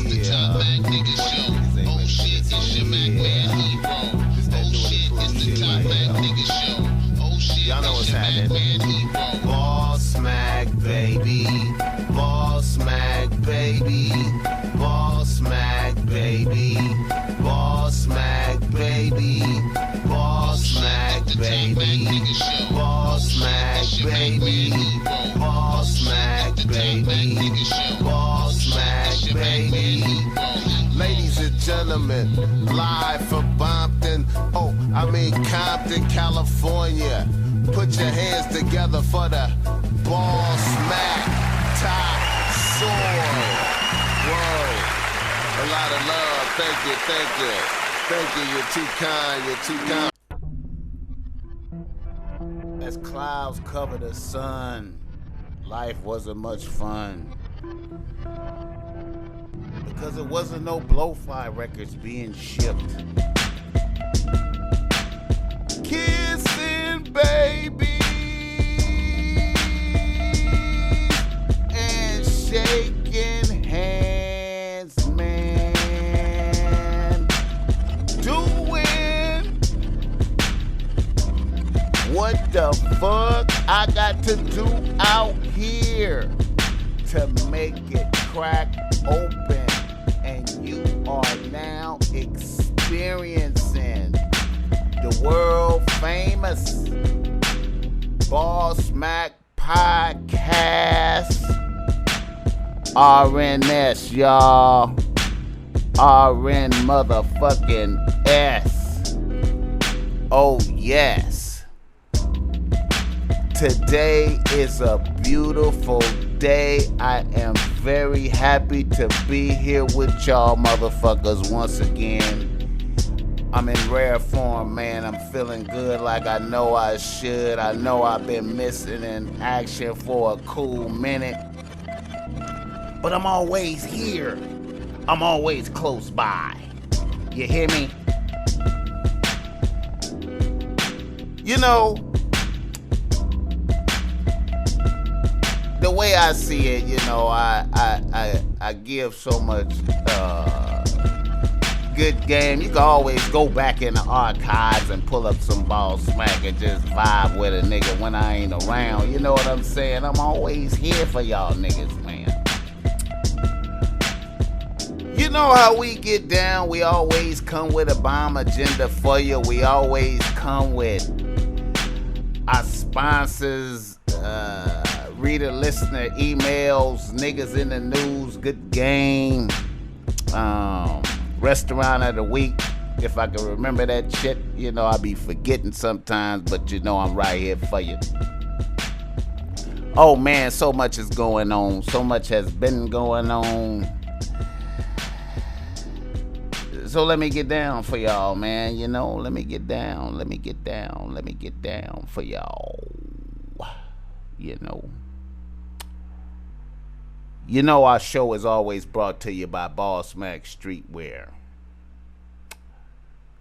the top Mac nigga show. Oh shit, it's your Mac man hero. Oh shit, it's the top Mac nigga show. Oh shit, y'all know what's it's your Mac happening. man hero. BossMack, baby. BossMack, baby. BossMack, baby. BossMack, baby. BossMack, baby. BossMack, baby. BossMack, baby. BossMack, baby. Ladies and gentlemen, live from Compton, California. Put your hands together for the BossMack top soil. Whoa. A lot of love. Thank you, thank you. Thank you, you're too kind, you're too kind. As clouds cover the sun, life wasn't much fun. Because it wasn't no Blow-Fi records being shipped. Kissing baby and shaking hands, man. Doing what the fuck I got to do out here to make it crack open. And you are now experiencing the world famous BossMack podcast. RNS, y'all. RN motherfucking S. Oh, yes. Today is a beautiful day. I am very happy to be here with y'all motherfuckers once again. I'm in rare form, man. I'm feeling good like I know I should. I know I've been missing in action for a cool minute. But I'm always here. I'm always close by. You hear me? You know, the way I see it, you know, I give so much good game. You can always go back in the archives and pull up some BossMack and just vibe with a nigga when I ain't around. You know what I'm saying? I'm always here for y'all niggas, man. You know how we get down. We always come with a bomb agenda for you. We always come with our sponsors, reader, listener, emails, niggas in the news, good game, restaurant of the week. If I can remember that shit, you know, I be forgetting sometimes, but you know I'm right here for you. Oh man, so much is going on. So much has been going on. So let me get down for y'all, man. You know, let me get down for y'all. You know our show is always brought to you by BossMack Streetwear.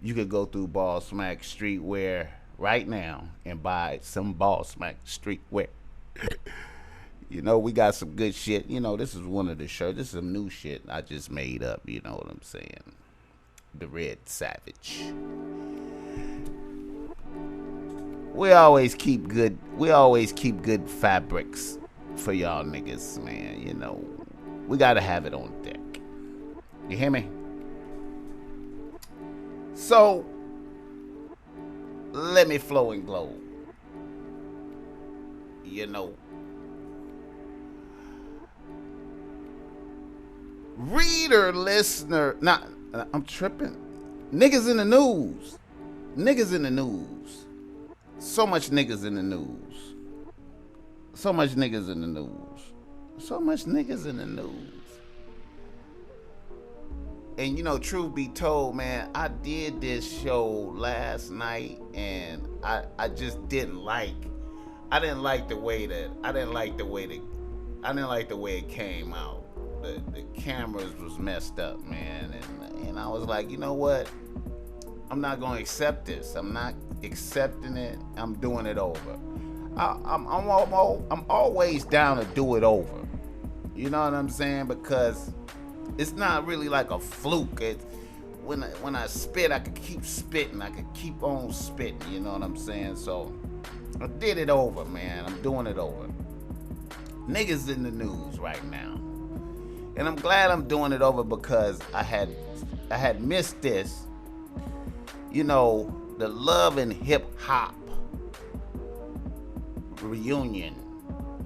You could go through BossMack Streetwear right now and buy some BossMack Streetwear. You know, we got some good shit. You know, this is one of the shirts. This is some new shit I just made up. You know what I'm saying? The Red Savage. We always keep good fabrics for y'all niggas, man. You know, we gotta have it on deck. You hear me? So let me flow and glow. You know, reader, listener. Nah, I'm tripping. Niggas in the news. So much niggas in the news. And you know, truth be told, man, I did this show last night and I just didn't like the way it came out. The cameras was messed up, man, and I was like, you know what? I'm not gonna accept this. I'm not accepting it. I'm doing it over. I'm always down to do it over. You know what I'm saying? Because It's not really like a fluke. When I spit, I could keep spitting. I could keep on spitting. You know what I'm saying? So I did it over, man. I'm doing it over. Niggas in the news right now, and I'm glad I'm doing it over because I had missed this. You know, the Love and Hip Hop reunion.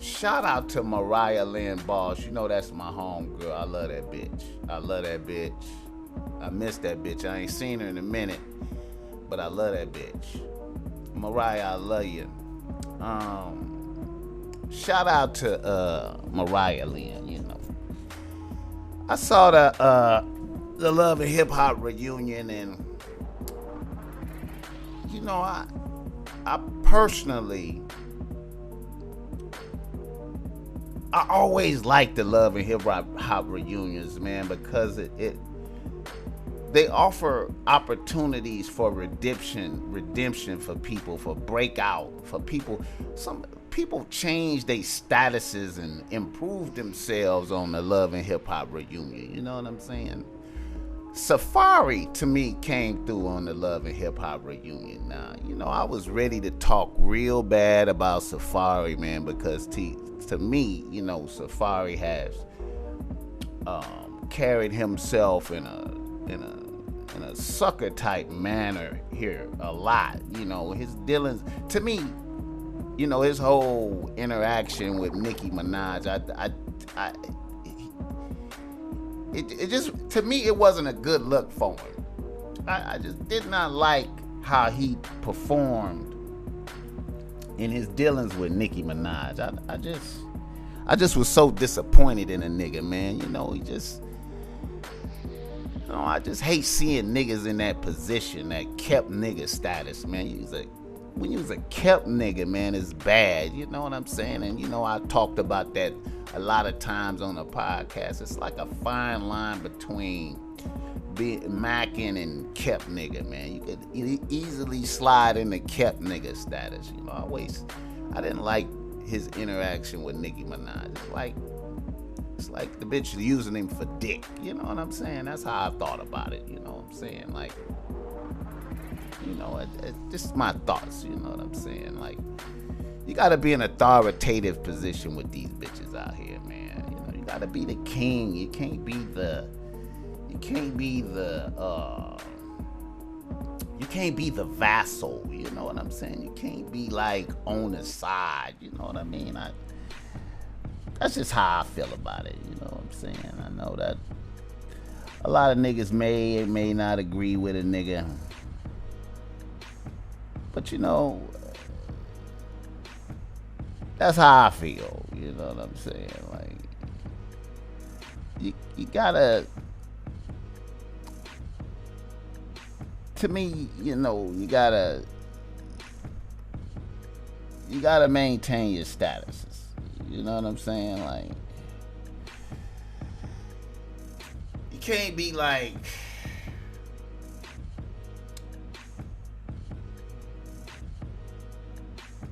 Shout out to Mariah Lynn Boss. You know that's my homegirl. I love that bitch. I miss that bitch. I ain't seen her in a minute, but I love that bitch. Mariah, I love you. Shout out to Mariah Lynn. You know, I saw the Love and Hip Hop reunion, and you know, I personally, I always like the Love and Hip Hop reunions, man, because they offer opportunities for redemption for people, for breakout, for people. Some people change their statuses and improve themselves on the Love and Hip Hop reunion. You know what I'm saying? Safari to me came through on the Love and Hip Hop reunion. Now, you know, I was ready to talk real bad about Safari, man, because to me, you know, Safari has carried himself in a sucker type manner here a lot. You know, his dealings, to me, you know, his whole interaction with Nicki Minaj, it just, to me, it wasn't a good look for him. I just did not like how he performed in his dealings with Nicki Minaj. I just was so disappointed in a nigga, man. You know, I just hate seeing niggas in that position, that kept nigga status, man. When you was a kept nigga, man, it's bad. You know what I'm saying? And, you know, I talked about that a lot of times on the podcast. It's like a fine line between being macking and kept nigga, man. You could easily slide into kept nigga status. You know, I didn't like his interaction with Nicki Minaj. It's like the bitch using him for dick. You know what I'm saying? That's how I thought about it. You know what I'm saying? Like, you know, just my thoughts. You know what I'm saying? Like, you gotta be in an authoritative position with these bitches out here, man. You know, you gotta be the king. You can't be the vassal. You know what I'm saying? You can't be like on the side. You know what I mean? That's just how I feel about it. You know what I'm saying? I know that a lot of niggas may not agree with a nigga, but you know, that's how I feel. You know what I'm saying? Like, you gotta, to me, you know, you gotta maintain your statuses. You know what I'm saying? Like, you can't be like,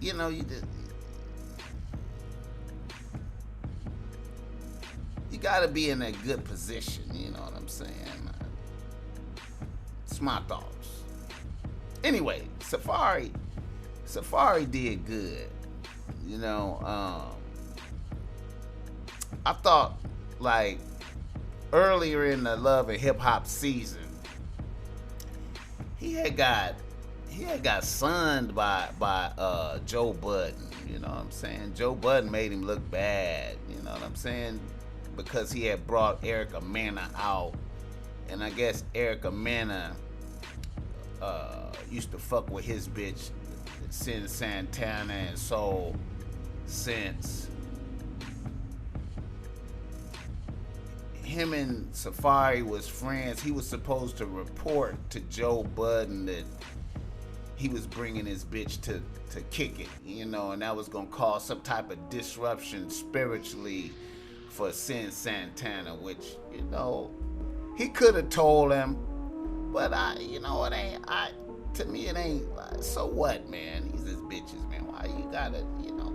you know, you gotta be in a good position. You know what I'm saying? It's my thoughts. Anyway, Safari did good. You know, I thought, like, earlier in the Love and Hip Hop season, he had got sunned by Joe Budden. You know what I'm saying? Joe Budden made him look bad. You know what I'm saying? Because he had brought Erica Mena out, and I guess Erica Mena used to fuck with his bitch Sin Santana, and so since him and Safari was friends, he was supposed to report to Joe Budden that he was bringing his bitch to kick it, you know, and that was gonna cause some type of disruption spiritually for Sin Santana, which, you know, he could have told him, but to me, it ain't. So what, man? These is bitches, man. Why you gotta,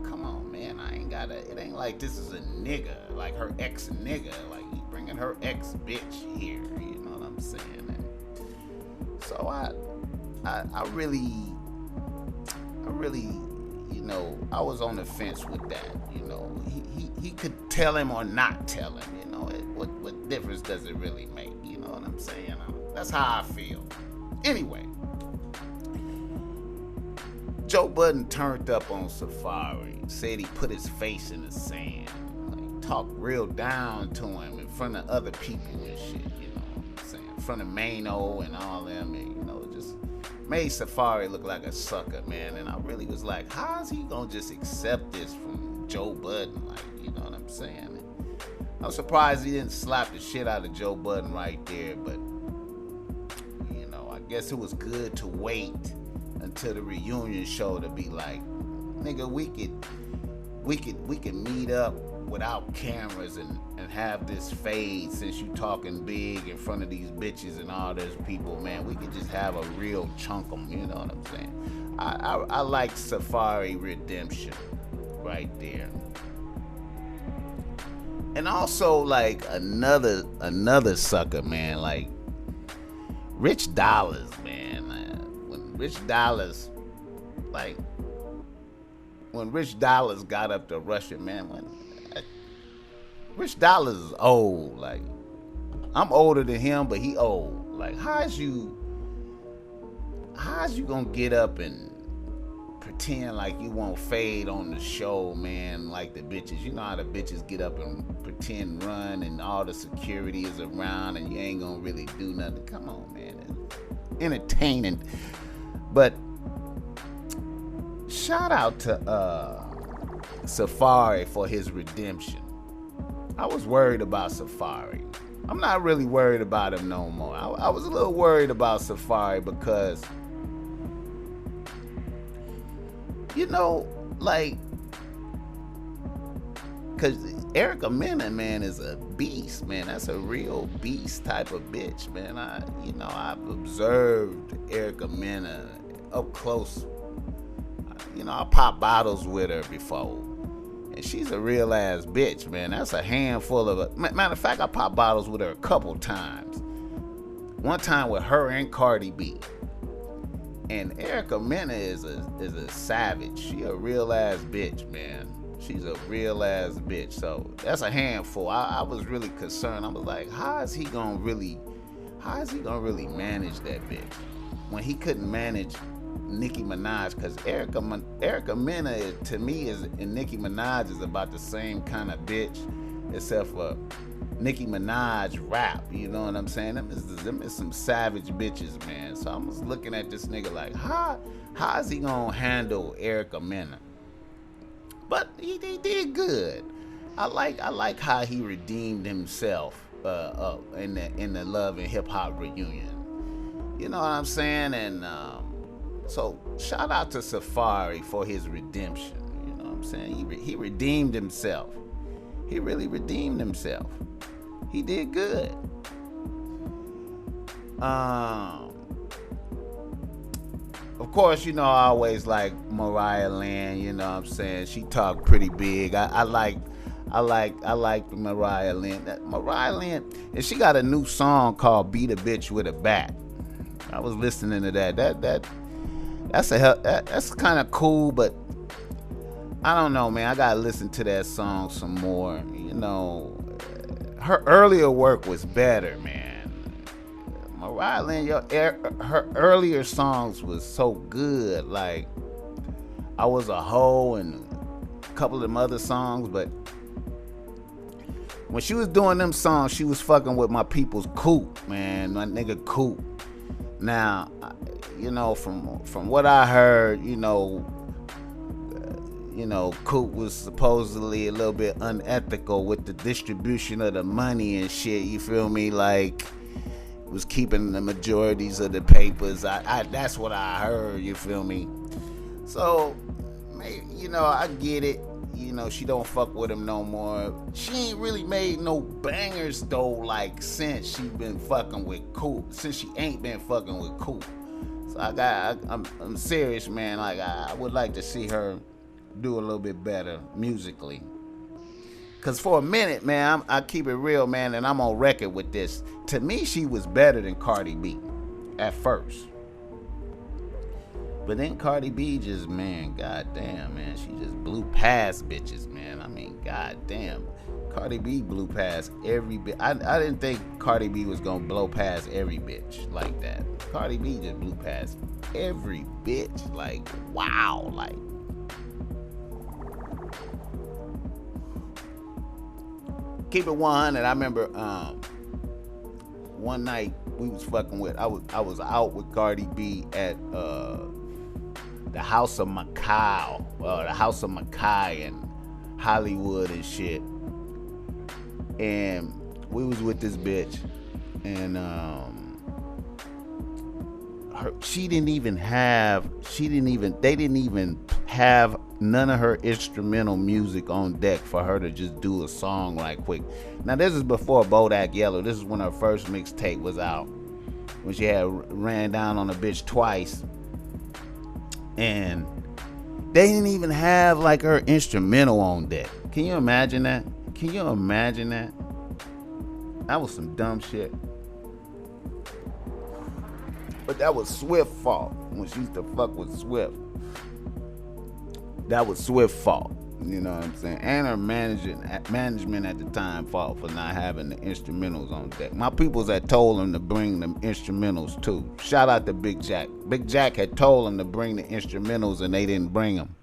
come on, man. I ain't gotta. It ain't like this is a nigga, like her ex nigga. Like you bringing her ex bitch here. You know what I'm saying? And so I really, I was on the fence with that. He could tell him or not tell him. What difference does it really make? You know what I'm saying? That's how I feel. Anyway, Joe Budden turned up on Safari, said he put his face in the sand, like talked real down to him in front of other people and shit. You know what I'm saying? In front of Mano and all them, and just made Safari look like a sucker, man. And I really was like, how's he gonna just accept this from Joe Budden? Like, you know what I'm saying? And I'm surprised he didn't slap the shit out of Joe Budden right there, but I guess it was good to wait until the reunion show to be like, nigga, we could meet up without cameras and have this fade since you talking big in front of these bitches and all those people, man. We could just have a real chunk of them, you know what I'm saying? I like Safari redemption right there. And also like another sucker, man, like Rich Dollars, man. When Rich Dollars got up to Russia, man, Rich Dollars is old. Like, I'm older than him, but he old. Like, how's you gonna get up and pretend like you won't fade on the show, man, like the bitches? You know how the bitches get up and pretend run and all the security is around and you ain't gonna really do nothing. Come on, man. It's entertaining. But shout out to Safari for his redemption. I was worried about Safari. I'm not really worried about him no more. I was a little worried about Safari because because Erica Mena, man, is a beast, man. That's a real beast type of bitch, man. I've observed Erica Mena up close. I popped bottles with her before, and she's a real ass bitch, man. That's a handful of. Matter of fact, I popped bottles with her a couple times. One time with her and Cardi B. And Erica Mena is a savage. She a real ass bitch, man. She's a real ass bitch. So that's a handful. I was really concerned. I was like, how is he gonna really manage that bitch when he couldn't manage Nicki Minaj? Because Erica Mena to me and Nicki Minaj is about the same kind of bitch, except for Nicki Minaj rap, you know what I'm saying? Them is some savage bitches, man. So I was looking at this nigga like, how is he gonna handle Erica Mena? But he did good. I like how he redeemed himself in the Love and Hip Hop reunion. You know what I'm saying? And so shout out to Safari for his redemption. You know what I'm saying? He redeemed himself. He really redeemed himself. He did good. Of course, I always like Mariah Lynn, you know what I'm saying? She talked pretty big. I like Mariah Lynn. Mariah Lynn, and she got a new song called Beat a Bitch with a Bat. I was listening to that. That's kind of cool, but I don't know, man. I gotta listen to that song some more. Her earlier work was better, man. Mariah Lynn, her earlier songs was so good. Like, I Was a Hoe and a couple of them other songs, but when she was doing them songs, she was fucking with my people's Coop, man. My nigga Coop. Now, from what I heard, Coop was supposedly a little bit unethical with the distribution of the money and shit, you feel me? Like, was keeping the majorities of the papers. That's what I heard, you feel me? So, I get it. She don't fuck with him no more. She ain't really made no bangers though, like, since she been fucking with Coop. Since she ain't been fucking with Coop. So I'm serious, man. Like I would like to see her do a little bit better musically. Cause for a minute, man, I keep it real, man, and I'm on record with this. To me, she was better than Cardi B at first. But then Cardi B just, man, goddamn, man, she just blew past bitches, man. I mean, goddamn. Cardi B blew past every bitch. I didn't think Cardi B was gonna blow past every bitch like that. Cardi B just blew past every bitch. Like, wow, like. Keep it 100. I remember one night we was fucking with. I was out with Cardi B at the House of Macau, the House of Mackay in Hollywood and shit. And we was with this bitch, and they didn't even have none of her instrumental music on deck for her to just do a song right quick. Now this is before Bodak Yellow. This is when her first mixtape was out, when she had ran down on a bitch twice, and they didn't even have like her instrumental on deck. Can you imagine that? Can you imagine that? That was some dumb shit. But that was Swift's fault when she used to fuck with Swift. That was Swift's fault. You know what I'm saying? And her management at the time fault for not having the instrumentals on deck. My peoples had told them to bring the instrumentals too. Shout out to Big Jack. Big Jack had told them to bring the instrumentals and they didn't bring them.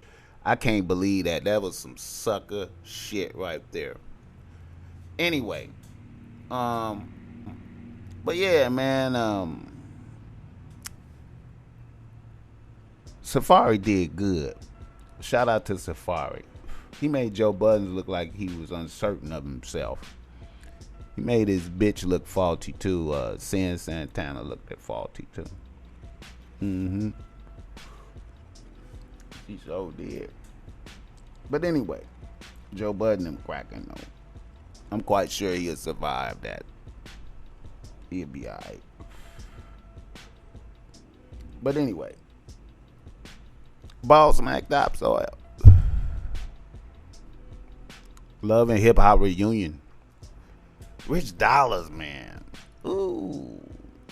I can't believe that. That was some sucker shit right there. Anyway, but yeah, man, Safari did good. Shout out to Safari. He made Joe Budden look like he was uncertain of himself. He made his bitch look faulty too. Sin Santana looked at faulty too. He so did. But anyway, Joe Budden him cracking though. I'm quite sure he'll survive that. He'll be alright. But anyway, BossMack topsoil. Love and Hip Hop reunion. Rich Dollars, man. Ooh,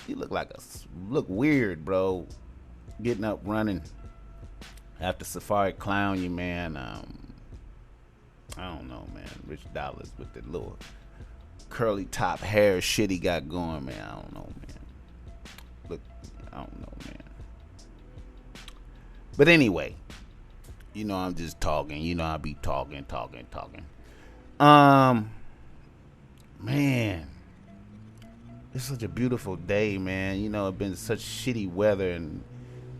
you look weird, bro. Getting up running after Safari clown you, man. I don't know, man. Rich Dollars with the little curly top hair shit he got going, man. I don't know, man. Look, I don't know, man. But anyway, you know I'm just talking. You know I be talking. Man, it's such a beautiful day, man. You know, it's been such shitty weather in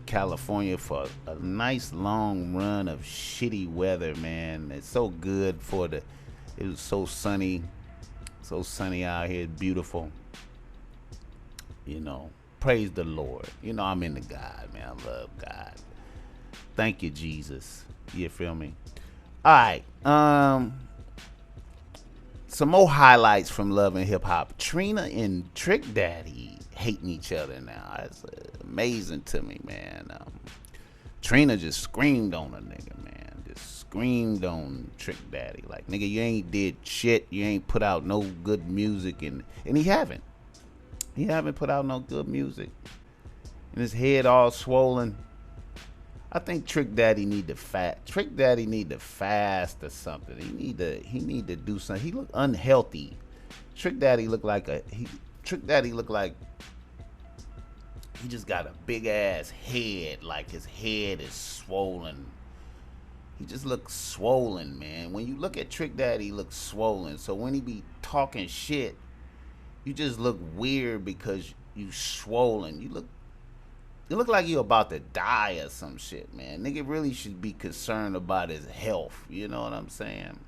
California for a nice long run of shitty weather, man. It's so good it was so sunny out here. It's beautiful. You know, praise the Lord. You know, I'm into God, man. I love God. Thank you, Jesus. You feel me? All right. Some more highlights from Love and Hip Hop. Trina and Trick Daddy hating each other now. It's amazing to me, man. Trina just screamed on a nigga, man. Just screamed on Trick Daddy. Like, nigga, you ain't did shit. You ain't put out no good music. And he haven't. He haven't put out no good music. And his head all swollen. I think Trick Daddy need to fast. Trick Daddy need to fast or something. He need to do something. He look unhealthy. Trick Daddy look like he just got a big ass head. Like his head is swollen. He just looks swollen, man. When you look at Trick Daddy, he looks swollen. So when he be talking shit, you just look weird because you swollen. You look like you about to die or some shit, man. Nigga really should be concerned about his health. You know what I'm saying?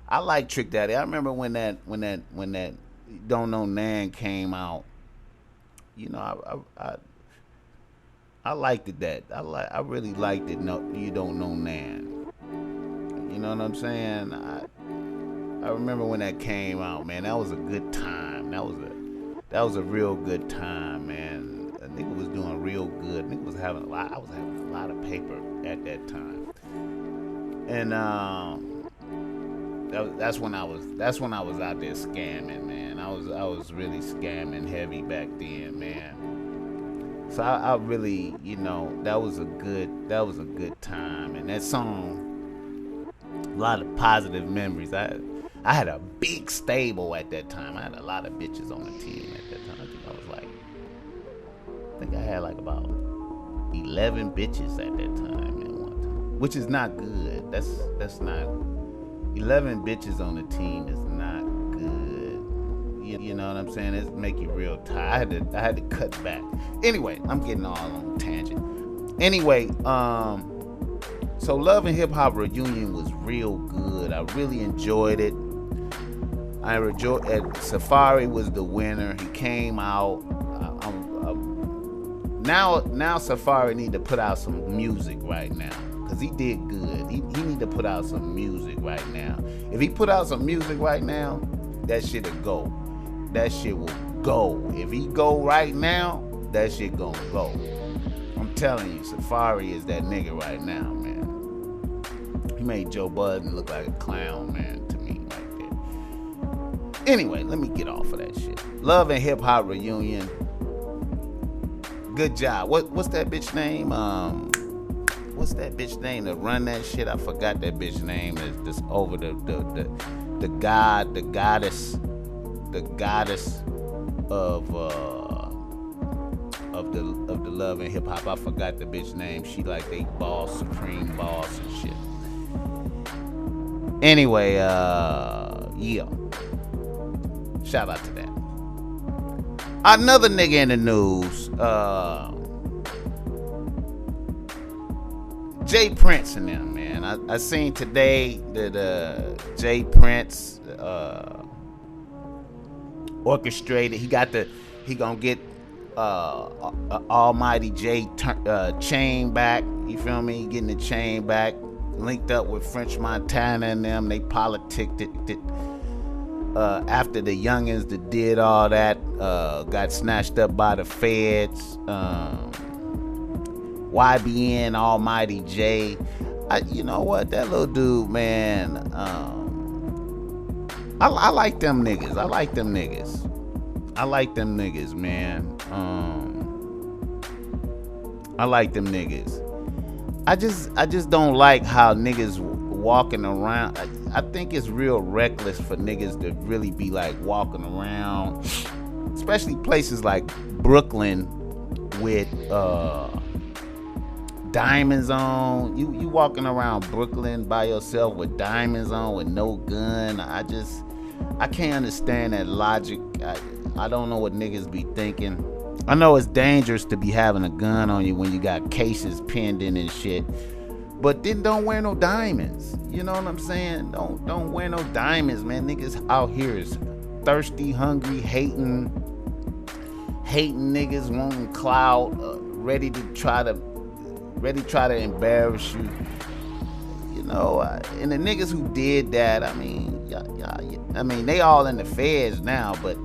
I like Trick Daddy. I remember when that Don't Know Nan came out. You know, I liked it. I really liked it. No, You Don't Know Nan. You know what I'm saying? I remember when that came out, man. That was a good time. That was a real good time, man. A Nigga was doing real good. Nigga was having a lot. I was having a lot of paper at that time, and that's when I was out there scamming, man. I was really scamming heavy back then, man. So I really, you know, that was a good time, and that song, a lot of positive memories. I had a big stable at that time. I had a lot of bitches on the team at that time. I think I had like about 11 bitches at that time at one time, which is not good. That's not 11 bitches on the team is not good. You know what I'm saying? It make you real tired. I had to cut back. Anyway, I'm getting all on a tangent. Anyway, so Love and Hip Hop Reunion was real good. I really enjoyed it. Safari was the winner. He came out. Now Safari need to put out some music right now, cause he did good. He need to put out some music right now. If he put out some music right now, that shit'll go. That shit will go. If he go right now, that shit gonna go. I'm telling you, Safari is that nigga right now, man. He made Joe Budden look like a clown, man, to me right there. Anyway, let me get off of that shit. Love and Hip Hop Reunion. Good job. What's that bitch name? What's that bitch name to run that shit? I forgot that bitch name. That's over the goddess of the Love and Hip Hop. I forgot the bitch name. She like they boss, supreme boss and shit. Anyway, yeah. Shout out to that. Another nigga in the news, Jay Prince and them, man. I seen today that Jay Prince orchestrated. He gonna get Almighty Jay chain back. You feel me? Getting the chain back. Linked up with French Montana and them. They politicked it. After the youngins that did all that got snatched up by the feds, YBN, Almighty J, you know what, that little dude, man, I like them niggas. I like them niggas, man. I like them niggas. I just don't like how niggas walking around. I think it's real reckless for niggas to really be like walking around, especially places like Brooklyn with diamonds on. You walking around Brooklyn by yourself with diamonds on with no gun. I can't understand that logic. I don't know what niggas be thinking. I know it's dangerous to be having a gun on you when you got cases pending and shit. But then don't wear no diamonds. You know what I'm saying? Don't wear no diamonds, man. Niggas out here is thirsty, hungry, hating niggas, wanting clout, ready to try to embarrass you. You know, and the niggas who did that, I mean, they all in the feds now, but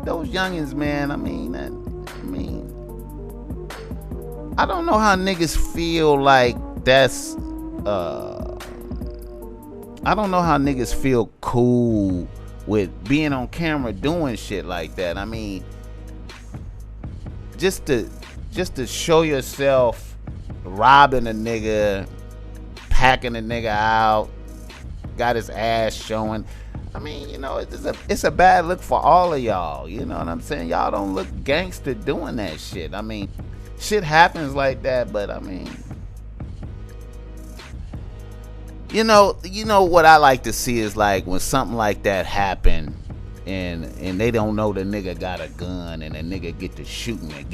those youngins, man, I don't know how niggas feel like that's I don't know how niggas feel cool with being on camera doing shit like that. I mean, just to show yourself robbing a nigga, packing a nigga out, got his ass showing. I mean, you know, it's a bad look for all of y'all. You know what I'm saying? Y'all don't look gangster doing that shit. I mean, shit happens like that, but I mean, you know what I like to see is like when something like that happen and they don't know the nigga got a gun and the nigga get to shooting at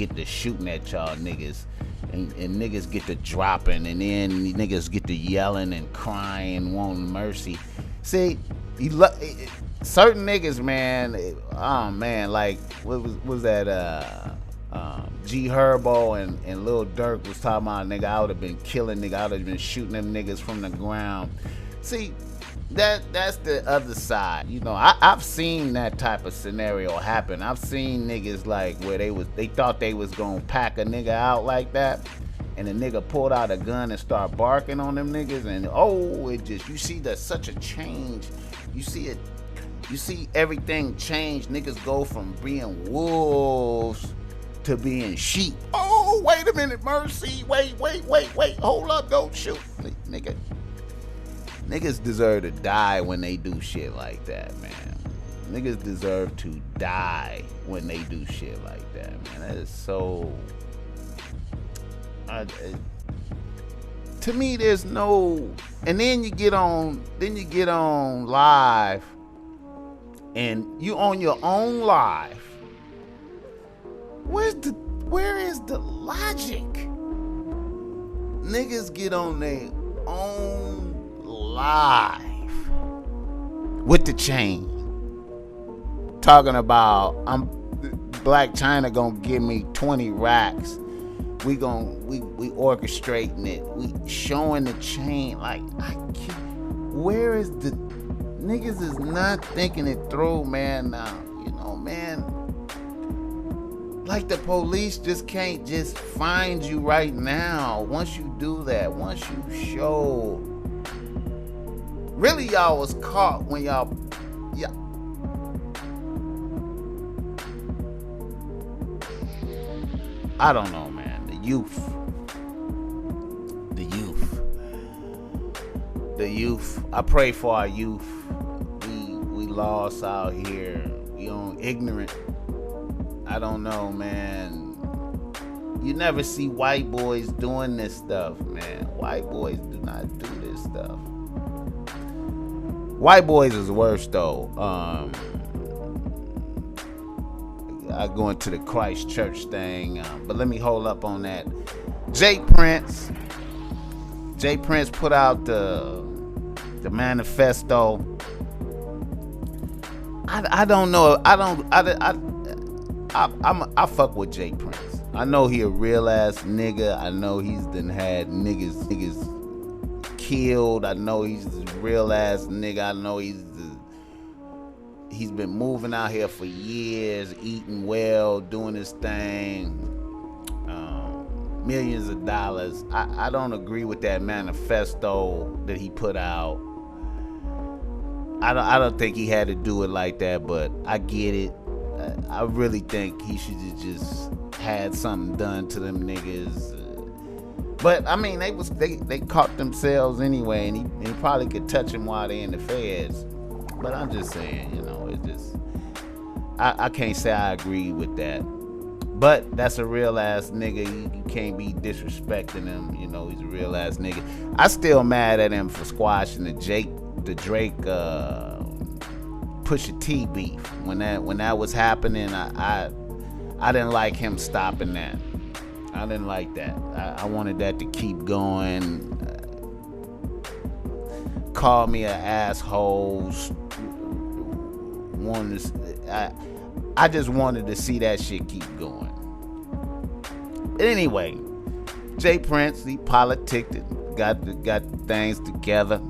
y'all niggas and niggas get to dropping and then niggas get to yelling and crying, wanting mercy. See, certain niggas, man, oh man, like what was that G Herbo and Lil Durk was talking about, nigga, I would have been killing nigga, I would have been shooting them niggas from the ground. See, that's the other side. You know, I've seen that type of scenario happen. I've seen niggas like where they thought they was gonna pack a nigga out like that, and the nigga pulled out a gun and start barking on them niggas, and it just, you see that such a change. You see everything change. Niggas go from being wolves to being sheep. Oh, wait a minute, mercy. Wait. Hold up, don't shoot. Niggas deserve to die when they do shit like that, man. Niggas deserve to die when they do shit like that, man. That is so... to me, there's no... And then you get on live, and you on your own live. Where is the logic? Niggas get on their own live with the chain, talking about Black China gonna give me 20 racks. We orchestrating it. We showing the chain. Like, I can't. Where is the... Niggas is not thinking it through, man. Now, you know, man. Like, the police just can't just find you right now. Once you do that, once you show... Really, y'all was caught when y'all... Yeah. I don't know, man. The youth. I pray for our youth. We lost out here. We on ignorant. I don't know, man. You never see white boys doing this stuff, man. White boys do not do this stuff. White boys is worse, though. I go into the Christ Church thing, but let me hold up on that. Jay Prince put out the manifesto. I don't know. I fuck with Jay Prince. I know he a real ass nigga. I know he's done had niggas killed. I know he's a real ass nigga. I know he's been moving out here for years, eating well, doing his thing, millions of dollars. I don't agree with that manifesto that he put out. I don't think he had to do it like that, but I get it. I really think he should have just had something done to them niggas. But I mean, they caught themselves anyway, and he probably could touch them while they in the feds. But I'm just saying, you know, it just... I can't say I agree with that. But that's a real ass nigga. You can't be disrespecting him. You know, he's a real ass nigga. I still mad at him for squashing the Drake Pusha T beef. When that was happening, I didn't like him stopping that. I didn't like that. I wanted that to keep going. Call me an asshole. I just wanted to see that shit keep going. But anyway, Jay Prince, he politicked it, got things together.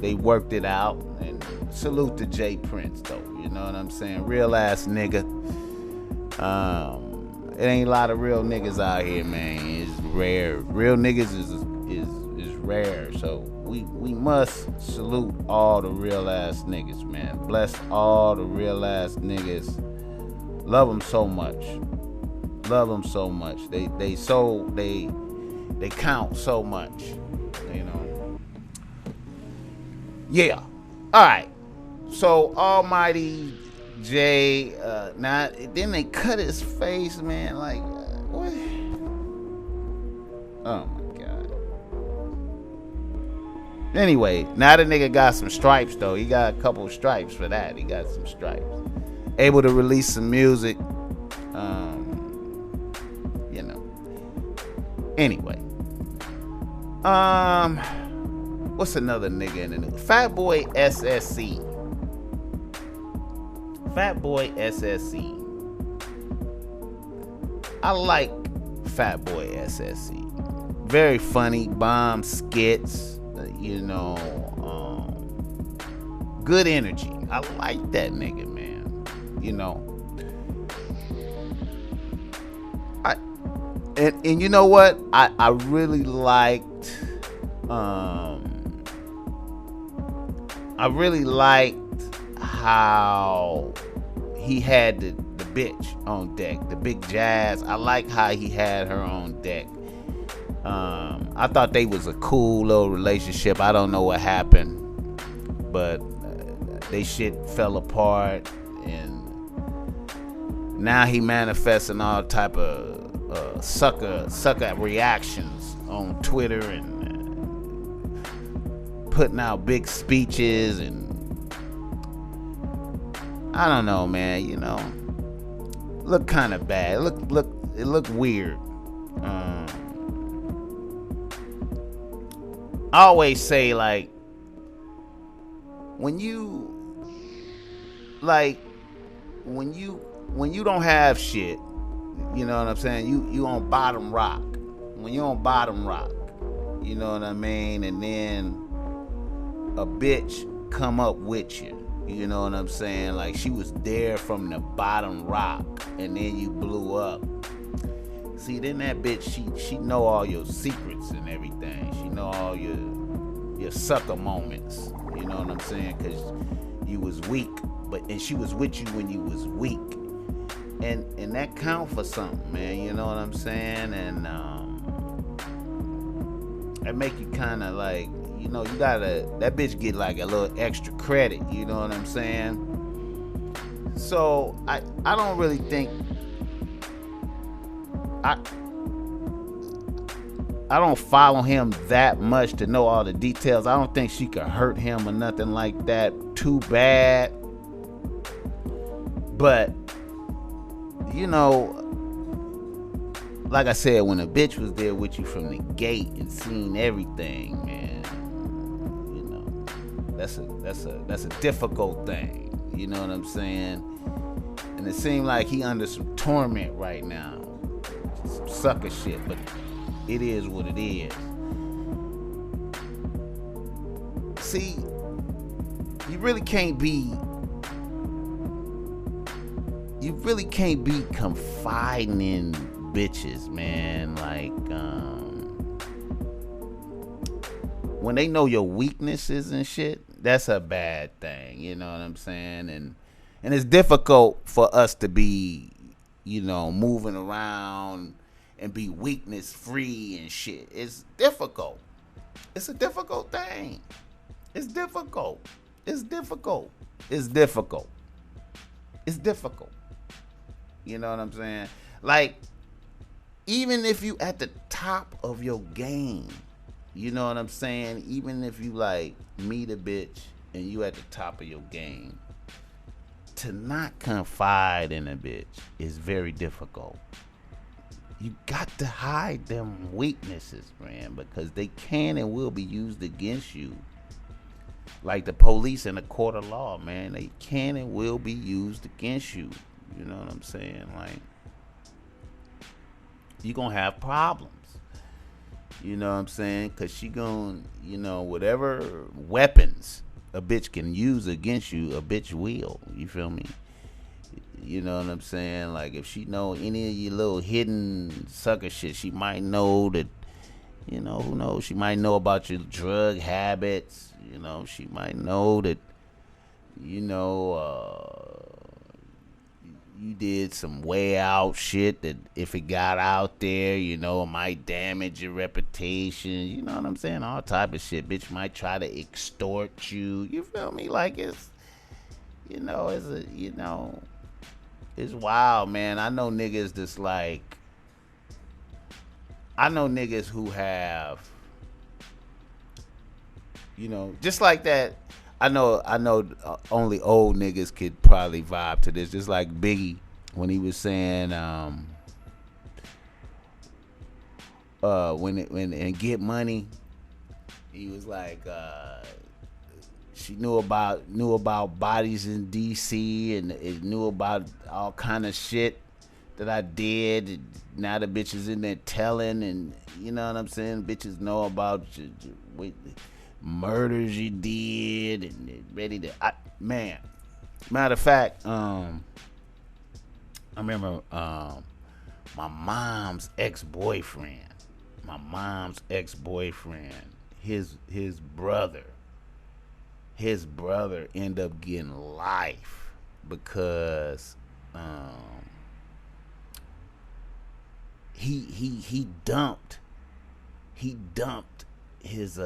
They worked it out, and salute to Jay Prince though. You know what I'm saying? Real ass nigga. It ain't a lot of real niggas out here, man. It's rare. Real niggas is rare. So we must salute all the real ass niggas, man. Bless all the real ass niggas. Love them so much. They count so much, you know. Yeah. All right. So Almighty Jay, now then they cut his face, man. Like, what? Oh my god. Anyway, now the nigga got some stripes though. He got a couple of stripes for that. He got some stripes. Able to release some music. You know. Anyway. What's another nigga in the news? Fat Boy SSC. I like Fat Boy SSC. Very funny, bomb skits. good energy. I like that nigga, man. And you know what? I really liked how he had the bitch on deck, the big Jazz. I like how he had her on deck. I thought they was a cool little relationship. I don't know what happened, but they shit fell apart, and now he manifesting all type of sucker reactions on Twitter and putting out big speeches, and I don't know, man. Look kind of bad. It looked weird. I always say, like, when you don't have shit, you know what I'm saying? You on bottom rock. When you on bottom rock, you know what I mean? And then a bitch come up with you. You know what I'm saying? Like, she was there from the bottom rock, and then you blew up. See, then that bitch, she know all your secrets and everything. She know all your sucker moments. You know what I'm saying? Because you was weak, and she was with you when you was weak. And that count for something, man. You know what I'm saying? And that make you kind of like, you gotta, that bitch get like a little extra credit. You know what I'm saying? So I don't really think, I don't follow him that much to know all the details. I don't think she could hurt him or nothing like that too bad. But, like I said, when a bitch was there with you from the gate and seen everything, man, that's a difficult thing. You know what I'm saying? And it seemed like he under some torment right now. Some sucker shit, but it is what it is. See, you really can't be confiding in bitches, man. Like, when they know your weaknesses and shit, that's a bad thing. You know what I'm saying? And it's difficult for us to be, moving around and be weakness free and shit. It's difficult. It's a difficult thing. It's difficult. It's difficult. It's difficult. It's difficult. You know what I'm saying? Like, even if you at the top of your game, you know what I'm saying? Even if you like meet a bitch and you at the top of your game, to not confide in a bitch is very difficult. You got to hide them weaknesses, man, because they can and will be used against you. Like the police in a court of law, man, they can and will be used against you. You know what I'm saying? Like, you gonna have problems. You know what I'm saying? Because she gonna, whatever weapons a bitch can use against you, a bitch will. You feel me? You know what I'm saying? Like, if she know any of your little hidden sucker shit, she might know that, who knows? She might know about your drug habits. She might know that, you did some way out shit that if it got out there, it might damage your reputation. You know what I'm saying? All type of shit. Bitch might try to extort you. You feel me? Like, it's, it's wild, man. I know niggas that's like, who have, just like that. I know only old niggas could probably vibe to this. Just like Biggie when he was saying, when Get Money, he was like, she knew about bodies in DC, and it knew about all kind of shit that I did. And now the bitches in there telling, and you know what I'm saying? Bitches know about murders you did and ready to man. Matter of fact, I remember my mom's ex-boyfriend. His brother ended up getting life because he dumped his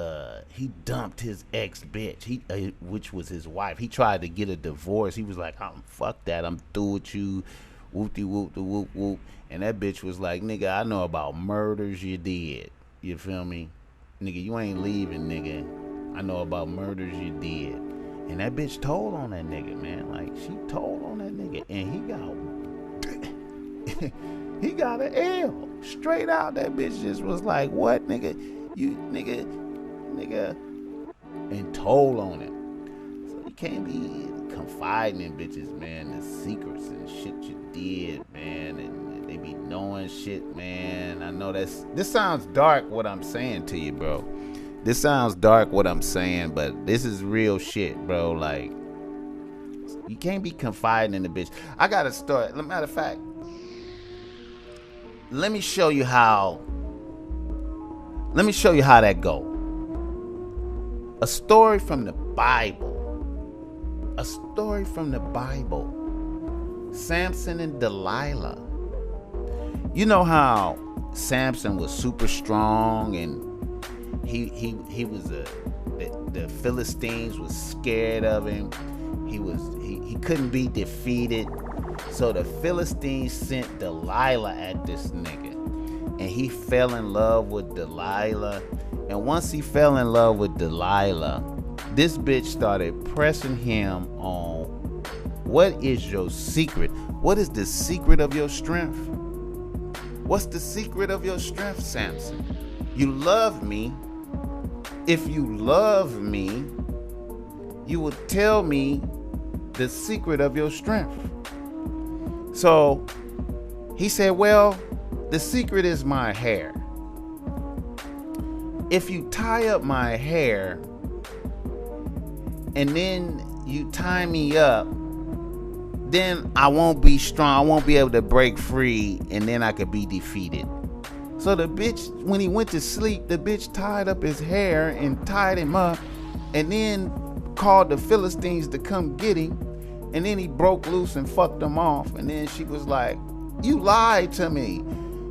ex bitch, which was his wife. He tried to get a divorce. He was like, fuck that, I'm through with you, whoop de whoop de whoop whoop. And that bitch was like, nigga, I know about murders you did. You feel me? Nigga, you ain't leaving, nigga. I know about murders you did. And that bitch told on that nigga, man. Like, she told on that nigga. And he got an L. Straight out, that bitch just was like, what, nigga? You, nigga. And told on him. So you can't be confiding in bitches, man. The secrets and shit you did, man. And they be knowing shit, man. I know this sounds dark what I'm saying to you, bro. This sounds dark what I'm saying, but this is real shit, bro. Like, you can't be confiding in the bitch. I got a story. Matter of fact, let me show you how that go. A story from the Bible. Samson and Delilah. You know how Samson was super strong and he was the Philistines was scared of him. He couldn't be defeated. So the Philistines sent Delilah at this nigga. And he fell in love with Delilah. And once he fell in love with Delilah, this bitch started pressing him on, what is your secret? What is the secret of your strength? What's the secret of your strength, Samson? You love me. If you love me, you would tell me the secret of your strength. So he said, well, the secret is my hair. If you tie up my hair and then you tie me up, then I won't be strong. I won't be able to break free, and then I could be defeated. So the bitch, when he went to sleep, the bitch tied up his hair and tied him up, and then called the Philistines to come get him, and then he broke loose and fucked them off. And then she was like, you lied to me.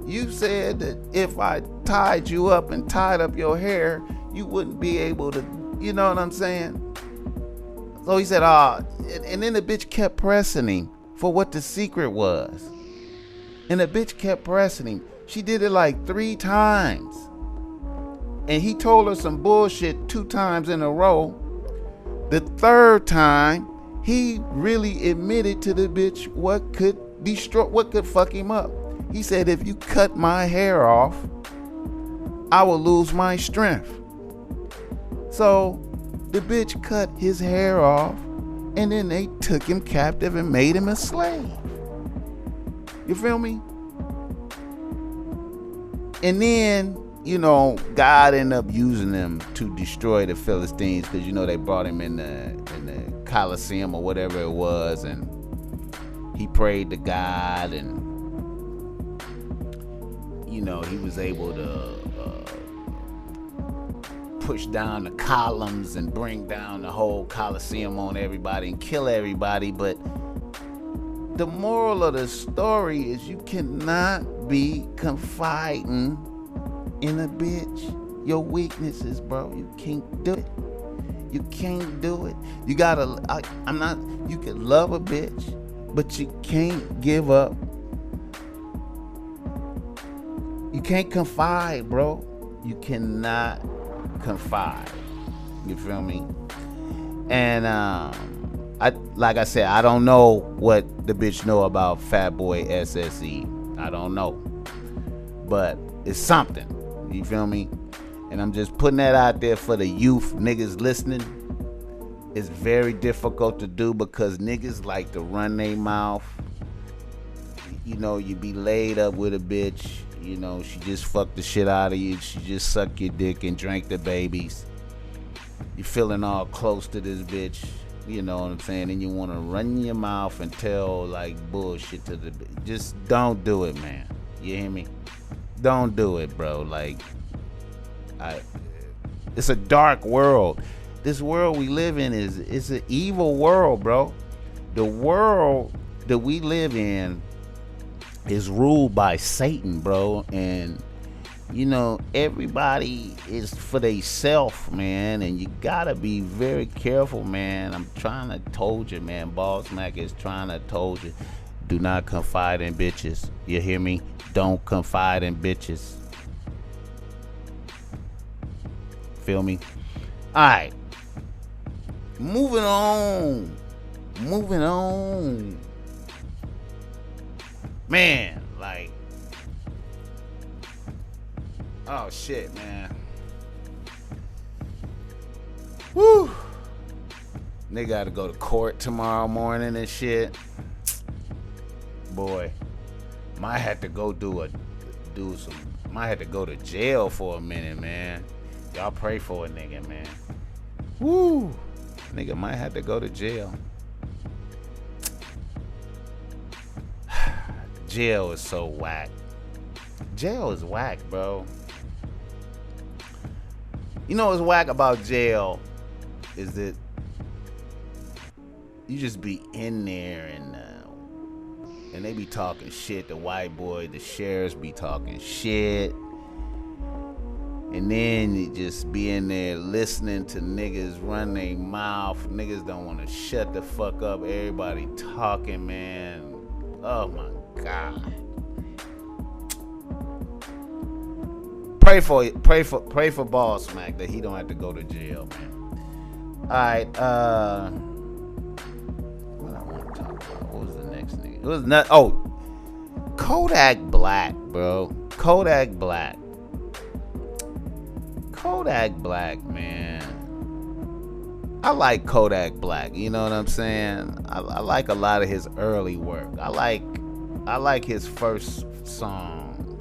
You said that if I tied you up and tied up your hair, you wouldn't be able to, you know what I'm saying? So he said, and then the bitch kept pressing him for what the secret was. And the bitch kept pressing him. She did it like 3 times. And he told her some bullshit 2 times in a row. The 3rd time, he really admitted to the bitch what could fuck him up. He said, if you cut my hair off, I will lose my strength. So the bitch cut his hair off, and then they took him captive and made him a slave. You feel me? And then, you know, God ended up using them to destroy the Philistines, because, you know, they brought him in the Colosseum or whatever it was, and he prayed to God, and, you know, he was able to push down the columns and bring down the whole Colosseum on everybody and kill everybody. But the moral of the story is you cannot be confiding in a bitch your weaknesses, bro. You can't do it. You can't do it. You gotta, you can love a bitch, but you can't give up. You can't confide, bro. You cannot confide. You feel me? And like I said, I don't know what the bitch know about Fat Boy SSE. I don't know, but it's something. You feel me? And I'm just putting that out there for the youth niggas listening. It's very difficult to do because niggas like to run their mouth. You know, you be laid up with a bitch. You know, she just fucked the shit out of you. She just sucked your dick and drank the babies. you feeling all close to this bitch, you know what I'm saying, and you want to run your mouth and tell like bullshit to the bitch. Just don't do it, man. You hear me? Don't do it, bro. Like, it's a dark world. This world we live in is an evil world, bro. The world that we live in is ruled by Satan, bro, and you know, everybody is for theyself, man, and you gotta be very careful, man. I'm trying to told you, man. BossMack is trying to told you, do not confide in bitches. You hear me? Don't confide in bitches. Feel me? All right. Moving on. Man, like, oh shit, man. Woo. They gotta go to court tomorrow morning and shit. Boy, might have to go might have to go to jail for a minute, man. Y'all pray for a nigga, man. Woo. Nigga might have to go to jail. Jail is so whack. Jail is whack, bro. You know what's whack about jail is that you just be in there and they be talking shit. The white boy, the sheriffs be talking shit. And then you just be in there listening to niggas run their mouth. Niggas don't want to shut the fuck up. Everybody talking, man. Oh my God. Pray for BossMack that he don't have to go to jail, man. Alright, what I want to talk about? What was the next nigga? It was not Kodak Black, bro. Kodak Black, man. I like Kodak Black, you know what I'm saying? I like a lot of his early work. I like his first song.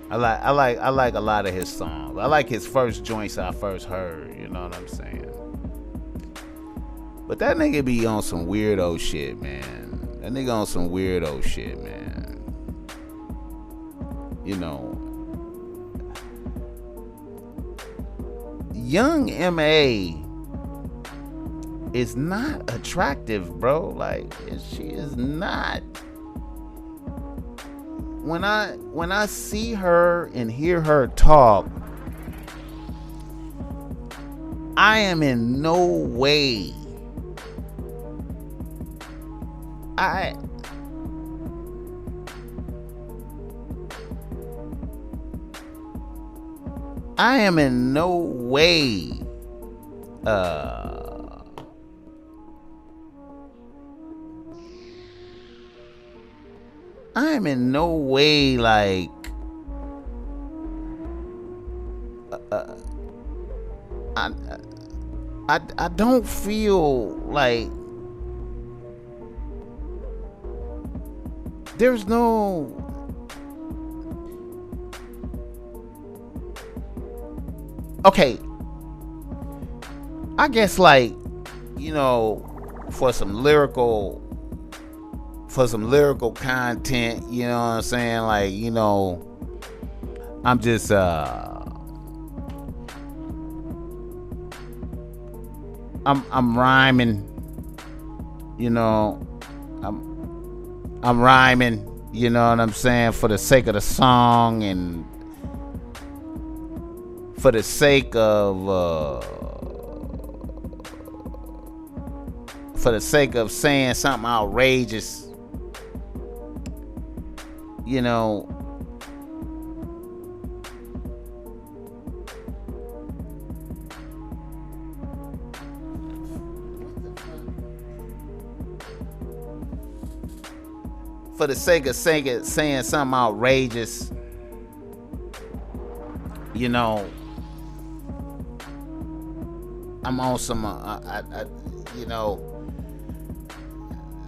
I like a lot of his songs. I like his first joints I first heard, you know what I'm saying? But that nigga be on some weirdo shit, man. That nigga on some weirdo shit, man. You know, young MA is not attractive, bro. Like, she is not. When I see her and hear her talk, I am in no way. I am in no way I am in no way like I don't feel like there's no okay, I guess, like, you know, for some lyrical content, you know what I'm saying? Like, you know, I'm just I'm rhyming, you know, I'm rhyming, you know what I'm saying, for the sake of the song and for the sake of saying something outrageous, you know. For the sake of saying something outrageous, you know, I'm on some, you know,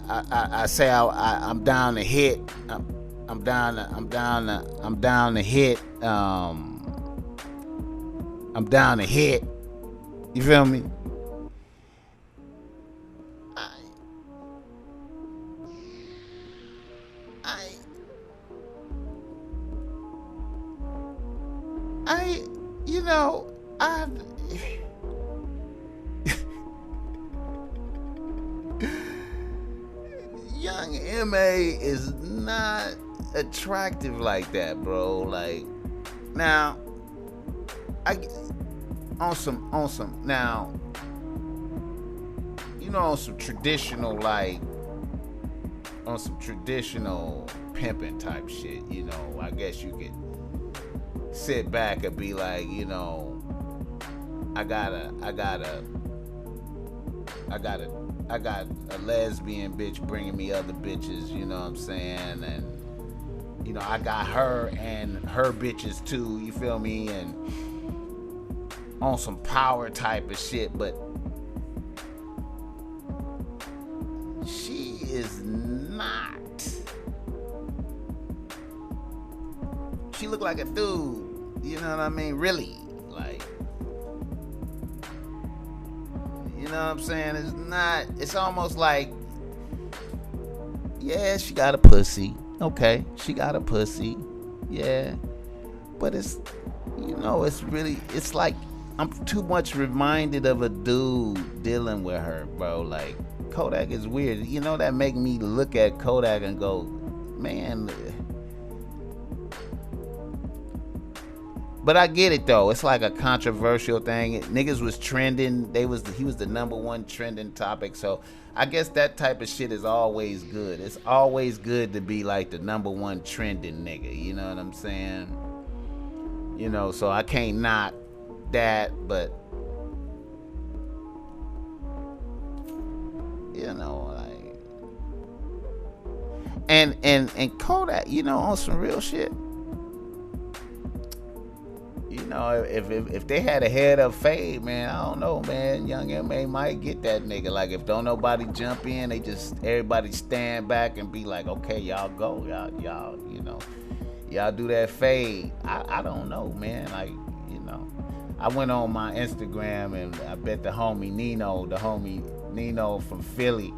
I say I'm down to hit. I'm down to hit. I'm down to hit. You feel me? I, I, I, you know, I. Young M.A. is not attractive like that, bro. Like, now, I on some now, you know, on some traditional pimping type shit. You know, I guess you could sit back and be like, you know, I got a lesbian bitch bringing me other bitches, you know what I'm saying? And, you know, I got her and her bitches too, you feel me? And on some power type of shit, but she is not. She look like a dude, you know what I mean? Really, like, you know what I'm saying? It's not, it's almost like, yeah, she got a pussy. Okay, she got a pussy. Yeah. But it's, you know, it's really, it's like, I'm too much reminded of a dude dealing with her, bro. Like, Kodak is weird. You know, that make me look at Kodak and go, man. But I get it though. It's like a controversial thing. Niggas was trending. He was the number one trending topic. So I guess that type of shit is always good. It's always good to be like the number one trending nigga. You know what I'm saying? You know, so I can't knock that, but you know, like, and Kodak, you know, on some real shit. You know, if they had a head of fade, man, I don't know, man. Young M.A. might get that nigga. Like, if don't nobody jump in, they just, everybody stand back and be like, okay, y'all go. Y'all, you know, y'all do that fade. I don't know, man. Like, you know, I went on my Instagram and I bet the homie Nino from Philly,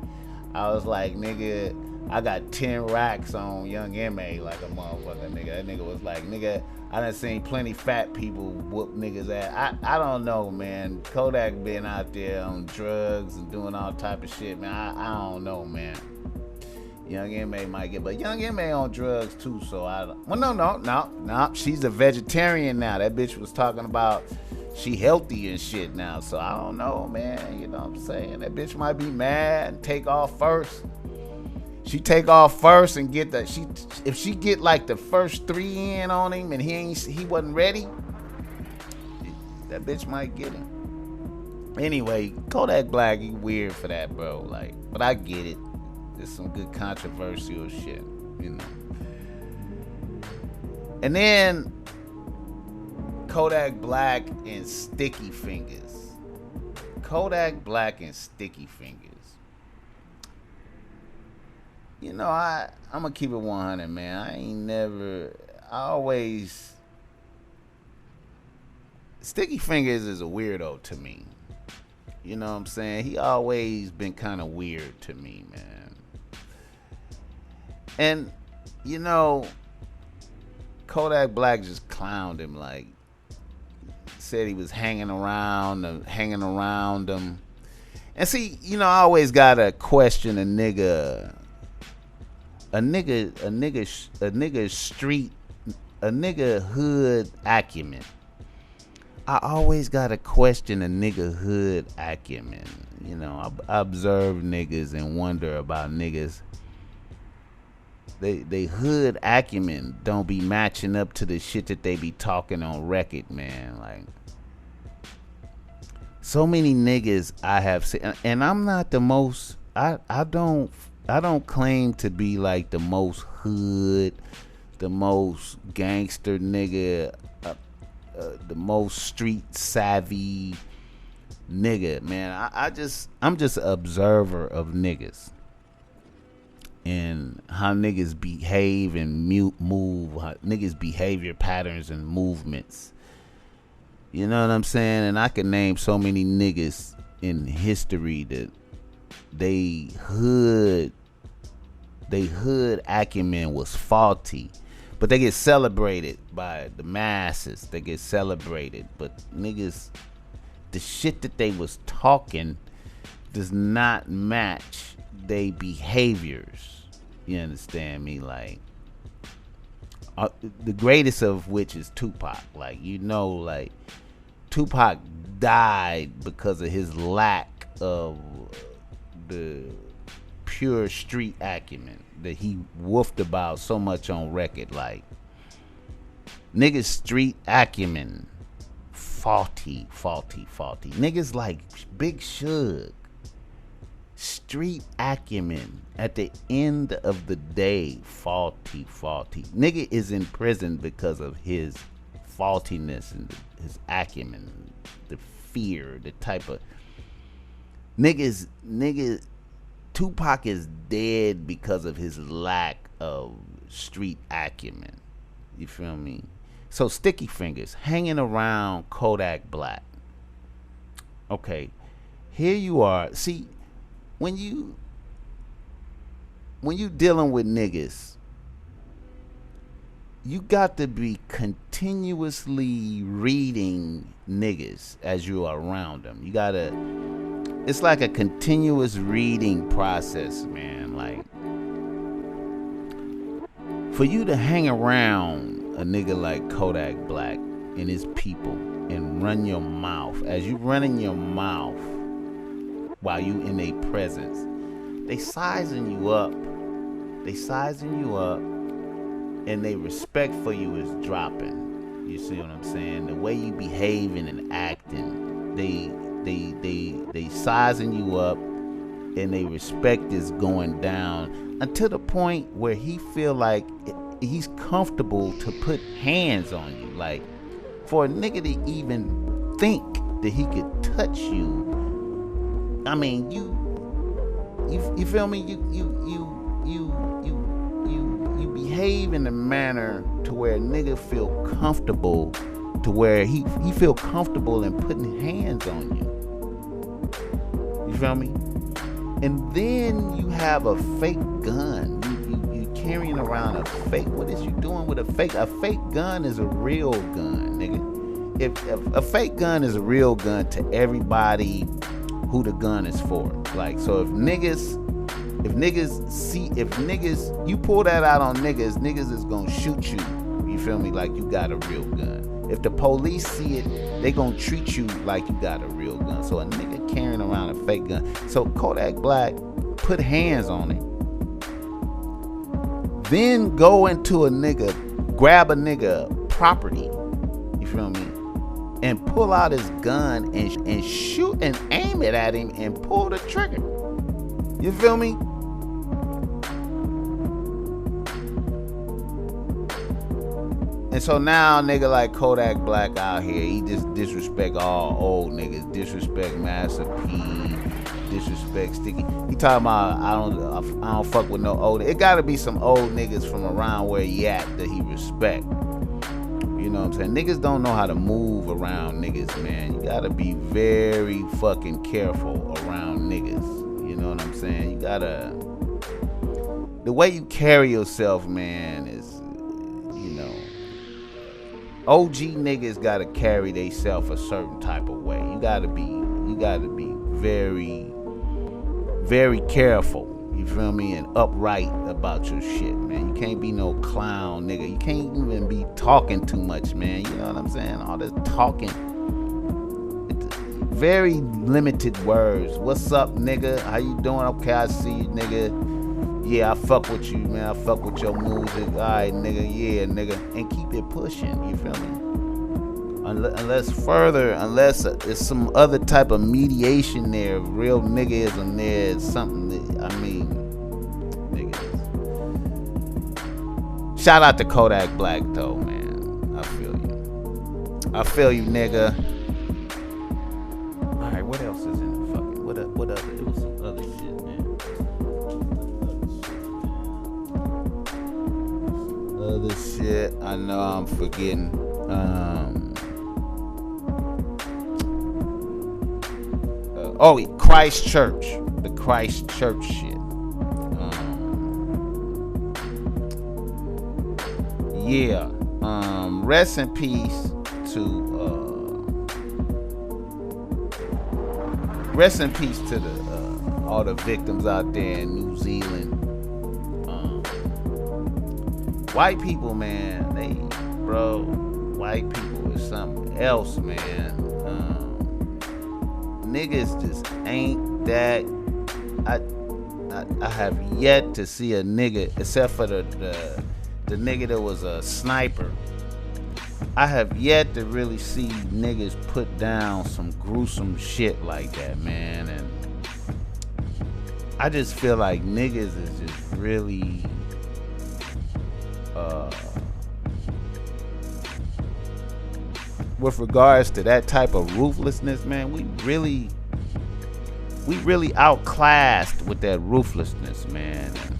I was like, nigga, I got 10 racks on Young M.A. like a motherfucker, nigga. That nigga was like, nigga, I done seen plenty fat people whoop niggas ass. I don't know, man. Kodak been out there on drugs and doing all type of shit, man. I don't know, man. Young M.A. might get, but Young M.A. on drugs too, so I don't. Well, no. She's a vegetarian now. That bitch was talking about she healthy and shit now, so I don't know, man. You know what I'm saying? That bitch might be mad and take off first. She take off first and get if she get like the first 3 in on him and he wasn't ready, that bitch might get him. Anyway, Kodak Black, he weird for that, bro. Like, but I get it. There's some good controversial shit, you know. And then Kodak Black and Sticky Fingers. Kodak Black and Sticky Fingers. You know, I'm gonna keep it 100, man. Sticky Fingers is a weirdo to me. You know what I'm saying? He always been kind of weird to me, man. And, you know, Kodak Black just clowned him, like, said he was hanging around him. And see, you know, I always gotta question a nigga hood acumen. I always gotta question a nigga hood acumen. You know, I observe niggas and wonder about niggas. They hood acumen don't be matching up to the shit that they be talking on record, man. Like, so many niggas I have seen, and I'm not the most. I don't claim to be like the most hood, the most gangster nigga, the most street savvy nigga, man. I'm just an observer of niggas and how niggas behave and move, how niggas behavior patterns and movements. You know what I'm saying? And I can name so many niggas in history that they hood acumen was faulty. But they get celebrated by the masses. They get celebrated. But niggas, the shit that they was talking does not match they behaviors. You understand me? Like, the greatest of which is Tupac. Like, you know, like, Tupac died because of his lack of the pure street acumen that he woofed about so much on record. Like, niggas street acumen faulty. Niggas like Big Suge, street acumen at the end of the day faulty. Nigga is in prison because of his faultiness and his acumen, the fear, the type of niggas. Tupac is dead because of his lack of street acumen. You feel me? So Sticky Fingers hanging around Kodak Black. Okay, here you are. See, when you dealing with niggas, you got to be continuously reading niggas as you are around them. You gotta, it's like a continuous reading process, man. Like, for you to hang around a nigga like Kodak Black and his people and run your mouth, as you running your mouth while you in their presence, they sizing you up, and they respect for you is dropping. You see what I'm saying? The way you behaving and acting, they sizing you up, and they respect is going down until the point where he feel like he's comfortable to put hands on you. Like, for a nigga to even think that he could touch you, I mean, you feel me? You behave in a manner to where a nigga feel comfortable, to where he feel comfortable in putting hands on you. You feel me? And then you have a fake gun. You carrying around a fake. What is you doing with a fake? A fake gun is a real gun, nigga. If a fake gun is a real gun to everybody who the gun is for. Like, so if niggas, you pull that out on niggas is gonna shoot you. You feel me? Like you got a real gun. If the police see it, they gonna treat you like you got a real gun. So a nigga carrying around a fake gun. So Kodak Black put hands on it. Then go into a nigga, grab a nigga property. You feel me? And pull out his gun and shoot and aim it at him and pull the trigger. You feel me? And so now nigga like Kodak Black out here, he just disrespect all old niggas, disrespect Master P, disrespect Sticky. He talking about I don't fuck with no old. It gotta be some old niggas from around where he at that he respect. You know what I'm saying? Niggas don't know how to move around niggas, man. You gotta be very fucking careful around niggas. You know what I'm saying? You gotta, the way you carry yourself, man, is, you know, OG niggas gotta carry theyself a certain type of way. You gotta be very, very careful. You feel me? And upright about your shit, man. You can't be no clown, nigga. You can't even be talking too much, man. You know what I'm saying? All this talking. Very limited words. What's up, nigga? How you doing? Okay, I see you, nigga. Yeah, I fuck with you, man. I fuck with your music. All right, nigga. Yeah, nigga. And keep it pushing. You feel me? Unless it's some other type of mediation there, real niggaism there, something that, I mean, niggas. Shout out to Kodak Black though, man. I feel you, nigga. All right, what else is in the fucking? What other? It was some other shit, man. Other shit. I know I'm forgetting. Christ Church. The Christ Church shit. Yeah. Rest in peace to the all the victims out there in New Zealand. White people, man, white people is something else, man. Niggas just ain't that. I have yet to see a nigga, except for the nigga that was a sniper. I have yet to really see niggas put down some gruesome shit like that, man. And I just feel like niggas is just really with regards to that type of ruthlessness, man, we really outclassed with that ruthlessness, man. And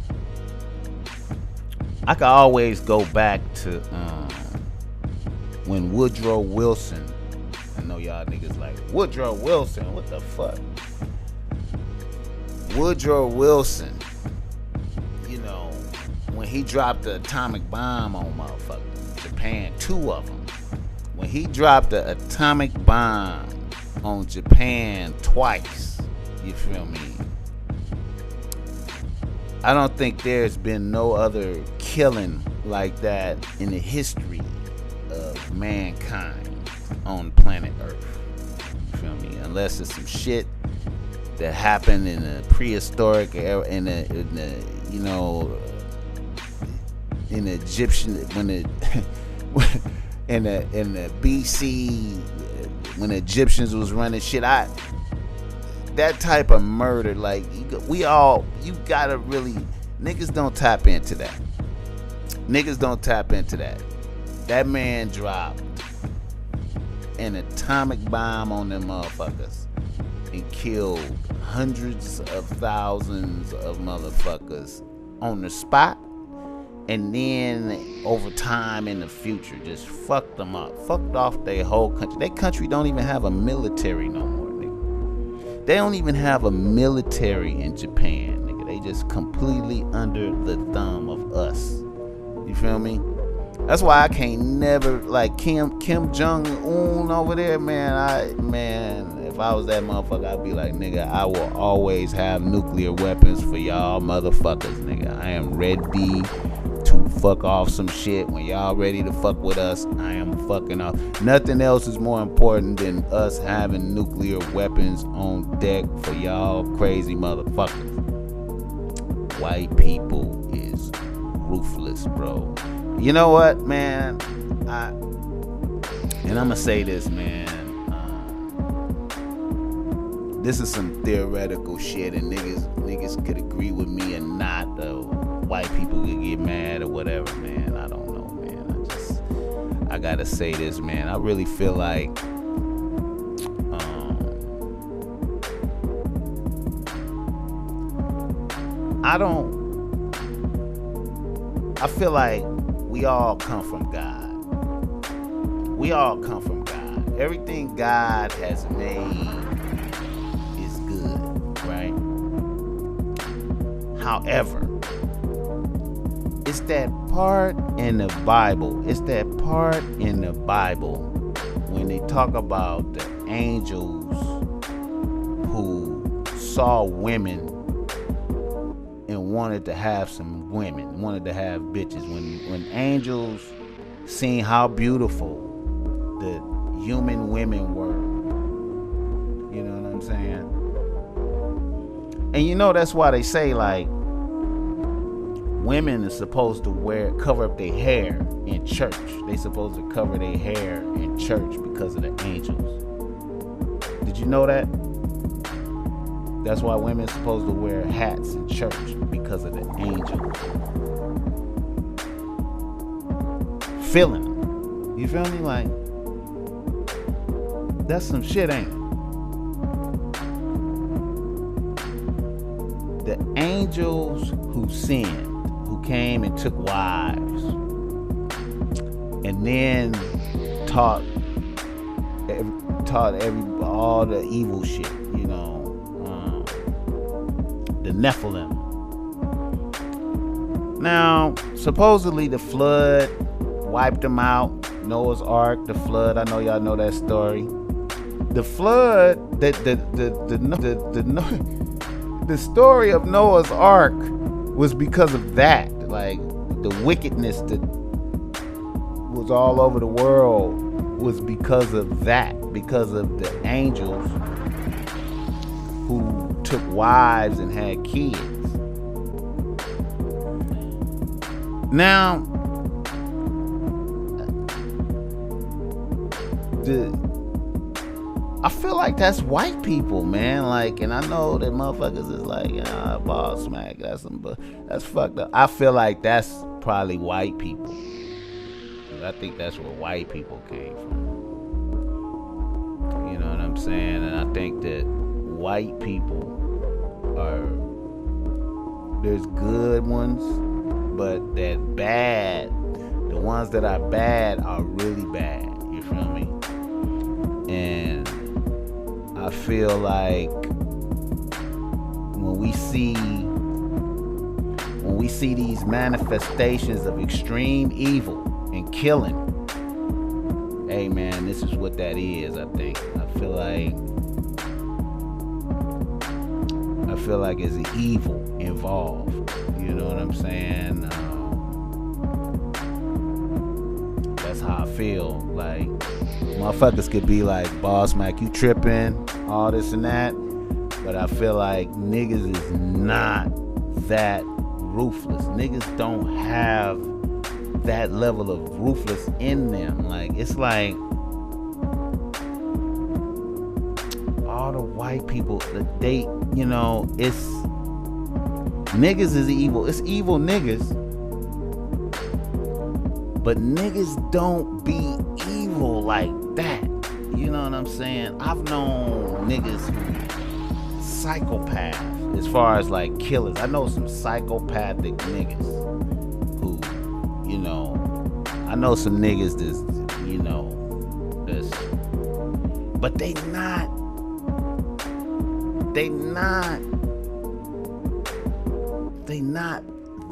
I can always go back to when Woodrow Wilson, I know y'all niggas like, Woodrow Wilson, what the fuck? Woodrow Wilson, you know, when he dropped the atomic bomb on motherfucking Japan, 2 of them. When he dropped the atomic bomb on Japan twice, you feel me? I don't think there's been no other killing like that in the history of mankind on planet Earth. You feel me? Unless it's some shit that happened in the prehistoric era, in the you know, in the Egyptian, when the in the BC, when the Egyptians was running shit. That type of murder, like, you gotta really, niggas don't tap into that. Niggas don't tap into that. That man dropped an atomic bomb on them motherfuckers and killed hundreds of thousands of motherfuckers on the spot, and then over time in the future just fucked them up, fucked off their whole country. Their country don't even have a military no more, nigga. They don't even have a military in Japan, nigga. They just completely under the thumb of us. You feel me? That's why I can't never, like, Kim Jong-un over there, man, if I was that motherfucker, I'd be like, nigga, I will always have nuclear weapons for y'all motherfuckers, nigga. I am ready to fuck off some shit. When y'all ready to fuck with us, I am fucking off. Nothing else is more important than us having nuclear weapons on deck for y'all crazy motherfuckers. White people is ruthless, bro. You know what, man? And I'm gonna say this, man. This is some theoretical shit, and niggas could agree with me or not, though. White people could get mad or whatever, man. I don't know, man. I gotta say this, man. I really feel like I feel like we all come from God. We all come from God. Everything God has made is good, right? However, it's that part in the Bible. It's that part in the Bible when they talk about the angels who saw women and wanted to have some women, wanted to have bitches. When angels seen how beautiful the human women were, you know what I'm saying? And you know that's why they say, like, women are supposed to cover up their hair in church. They supposed to cover their hair in church because of the angels. Did you know that? That's why women are supposed to wear hats in church, because of the angels. Feeling them. You feel me? Like, that's some shit, ain't it? The angels who sinned, who came and took wives, and then taught all the evil shit, you know, Nephilim. Now, supposedly the flood wiped them out. Noah's Ark, the flood. I know y'all know that story. The flood, the story of Noah's Ark was because of that. Like, the wickedness that was all over the world was because of that. Because of the angels who took wives and had kids. Now, I feel like that's white people, man. Like, and I know that motherfuckers is like, BossMack, that's fucked up. I feel like that's probably white people. I think that's where white people came from. You know what I'm saying? And I think that white people there's good ones, but that bad, the ones that are bad are really bad. You feel me? And I feel like when we see these manifestations of extreme evil and killing, hey man, this is what that is. I think I feel like there's an evil involved. You know what I'm saying? That's how I feel. Like, motherfuckers could be like, BossMack, you tripping, all this and that. But I feel like niggas is not that ruthless. Niggas don't have that level of ruthless in them. Like, it's like all the white people, they, you know, it's niggas is evil. It's evil niggas. But niggas don't be evil like that. You know what I'm saying? I've known niggas who psychopath as far as like killers. I know some psychopathic niggas who, you know, I know some niggas that's, you know, that's, but they not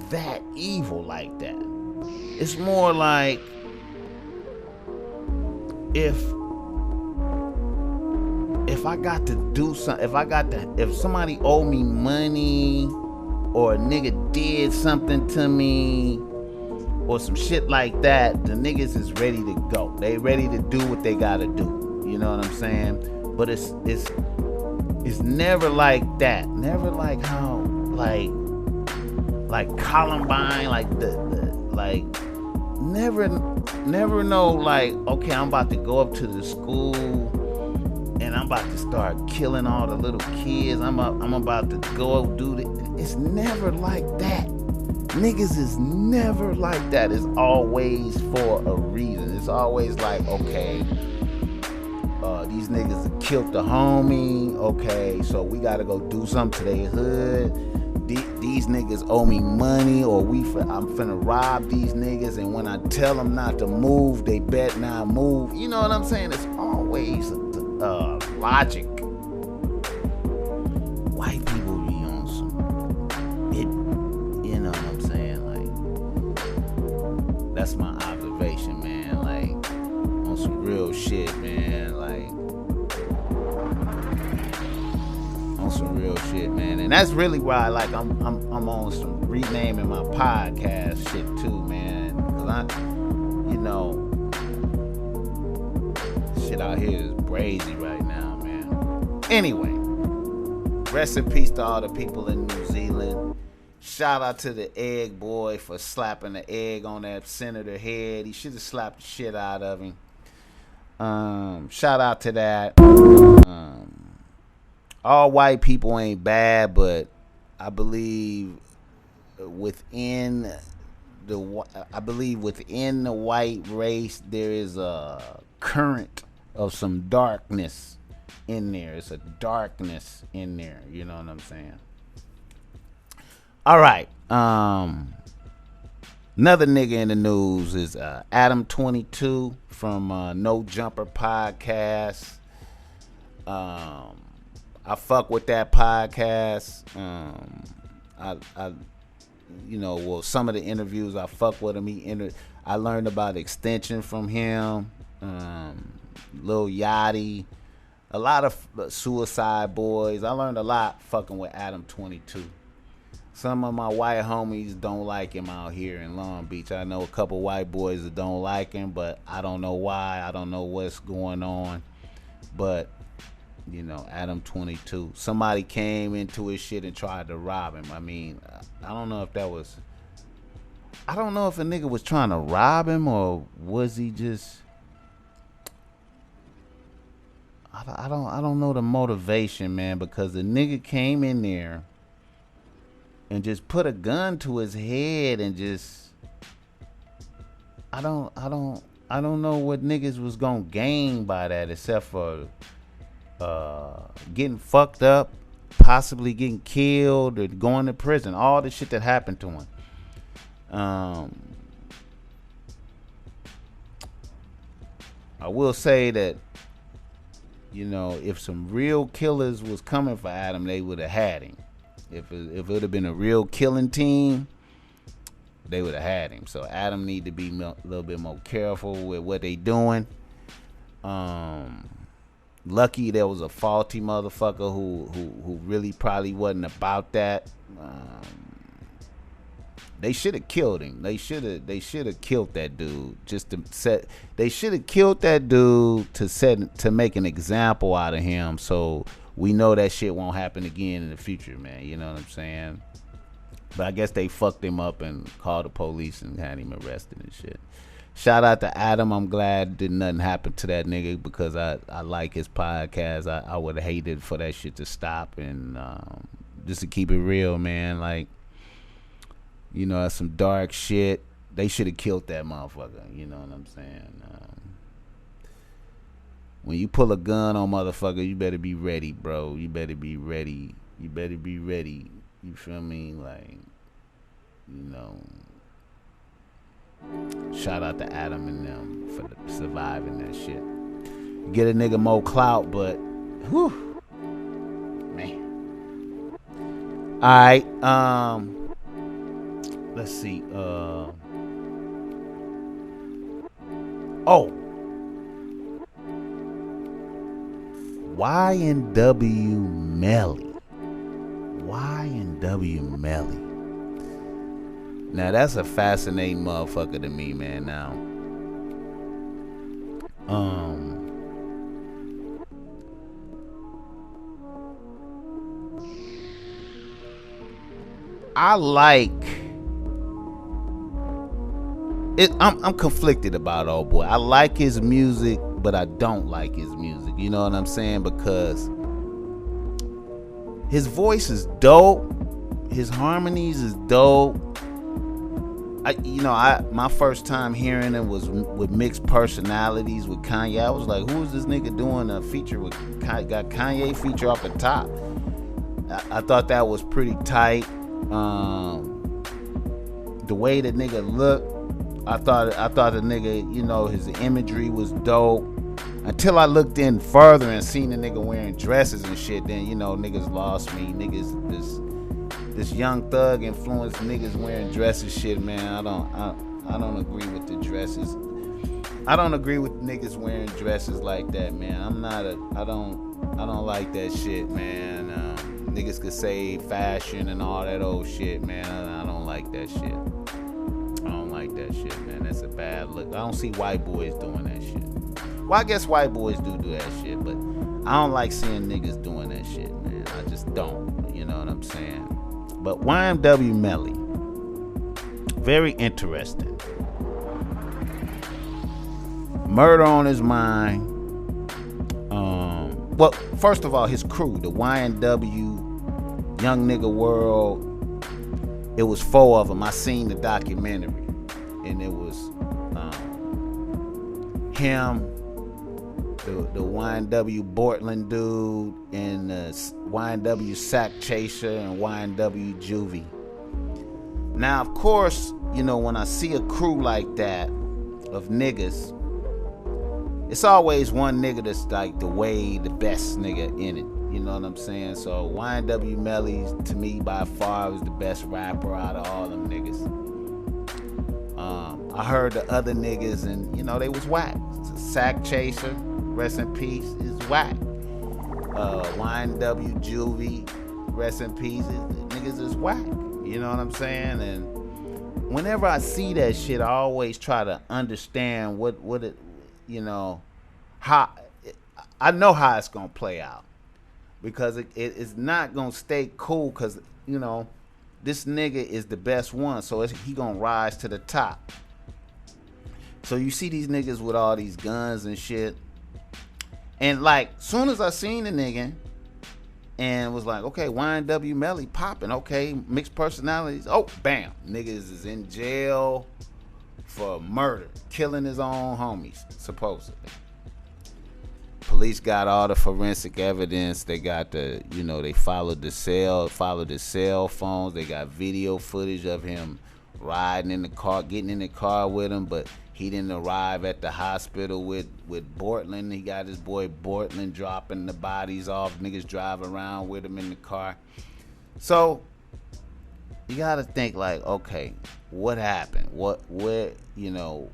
that evil like that. It's more like if I got to do something, if somebody owe me money or a nigga did something to me or some shit like that, the niggas is ready to go. They ready to do what they gotta do. You know what I'm saying? But it's never like that. Never like how like Columbine, like like never know like, okay, I'm about to go up to the school and I'm about to start killing all the little kids. I'm about to go do it. It's never like that. Niggas is never like that. It's always for a reason. It's always like, okay, these niggas killed the homie. Okay, so we gotta go do something to their hood. These niggas owe me money, or I'm finna rob these niggas, and when I tell them not to move, they bet not move. You know what I'm saying? It's always logic. White people be on some it. You know what I'm saying? Like, that's my observation, man. Like, on some real shit, man. Like, on some real shit, man. And that's really why, like, I'm on some renaming my podcast shit too, man. Cause I, you know, shit out here is crazy right now, man. Anyway, rest in peace to all the people in New Zealand. Shout out to the egg boy for slapping the egg on that senator head. He should have slapped the shit out of him. Shout out to that. All white people ain't bad, but I believe within the white race there is a current of some darkness in there. It's a darkness in there. You know what I'm saying? All right. Another nigga in the news is Adam22 from No Jumper Podcast. I fuck with that podcast. Well, some of the interviews I fuck with him. I learned about extension from him. Lil Yachty, a lot of Suicide Boys. I learned a lot fucking with Adam 22. Some of my white homies don't like him out here in Long Beach. I know a couple white boys that don't like him, but I don't know why. I don't know what's going on. But, Adam 22. Somebody came into his shit and tried to rob him. I mean, I don't know if a nigga was trying to rob him or was he just... I don't know the motivation, man, because the nigga came in there and just put a gun to his head and just I don't know what niggas was gonna gain by that except for getting fucked up, possibly getting killed or going to prison. All the shit that happened to him. I will say that if some real killers was coming for Adam, they would have had him. If it would have been a real killing team, they would have had him. So Adam need to be a little bit more careful with what they doing. Lucky there was a faulty motherfucker who really probably wasn't about that. They should have killed him. They should have killed that dude. They should have killed that dude to make an example out of him, so we know that shit won't happen again in the future, man. You know what I'm saying? But I guess they fucked him up and called the police and had him arrested and shit. Shout out to Adam. I'm glad did nothing happen to that nigga because I like his podcast. I would have hated for that shit to stop and just to keep it real, man. Like, that's some dark shit. They should have killed that motherfucker. You know what I'm saying? When you pull a gun on motherfucker, you better be ready, bro. You better be ready. You feel me? Like, shout out to Adam and them for surviving that shit. Get a nigga more clout, but whew, man. All right, let's see. Y&W Melly. Now that's a fascinating motherfucker to me, man. Now, I like it. I'm conflicted about old boy. I like his music, but I don't like his music. You know what I'm saying? Because his voice is dope. His harmonies is dope. My first time hearing it was with Mixed Personalities with Kanye. I was like, who is this nigga doing a feature with? Got Kanye feature off the top. I thought that was pretty tight. The way the nigga looked, I thought the nigga, his imagery was dope. Until I looked in further and seen the nigga wearing dresses and shit, then niggas lost me. This young thug influenced niggas wearing dresses shit, man. I don't agree with the dresses. I don't agree with niggas wearing dresses like that, man. I don't like that shit, man. Niggas could say fashion and all that old shit, man. I don't like that shit. I don't like that shit, man. That's a bad look. I don't see white boys doing that shit. Well, I guess white boys do that shit, but I don't like seeing niggas doing that shit, man. I just don't. You know what I'm saying? But Y&W Melly, very interesting. Murder on his mind. Well, first of all, his crew, the Y&W Young Nigga World. It was 4 of them. I seen the documentary, and it was him, the Y&W Portland dude, and the Y&W Sack Chaser, and Y&W Juvie. Now, of course, when I see a crew like that of niggas, it's always one nigga that's like the best nigga in it. You know what I'm saying? So YNW Melly, to me, by far, was the best rapper out of all them niggas. I heard the other niggas, and you know they was whack. Sack Chaser, rest in peace, is whack. YNW Juvie, rest in peace, niggas is whack. You know what I'm saying? And whenever I see that shit, I always try to understand what it, you know, how I know how it's gonna play out, because it's not gonna stay cool, because you know this nigga is the best one, so he gonna rise to the top. So you see these niggas with all these guns and shit, and like soon as I seen the nigga and was like, okay, YNW Melly popping, okay, mixed personalities, oh bam, niggas is in jail for murder, killing his own homies, supposedly. Police got all the forensic evidence. They got the, you know, they followed his cell phones. They got video footage of him riding in the car, getting in the car with him, but he didn't arrive at the hospital with Bortland. He got his boy Bortland dropping the bodies off. Niggas drive around with him in the car. So you gotta think like, okay, what happened? Where, you know,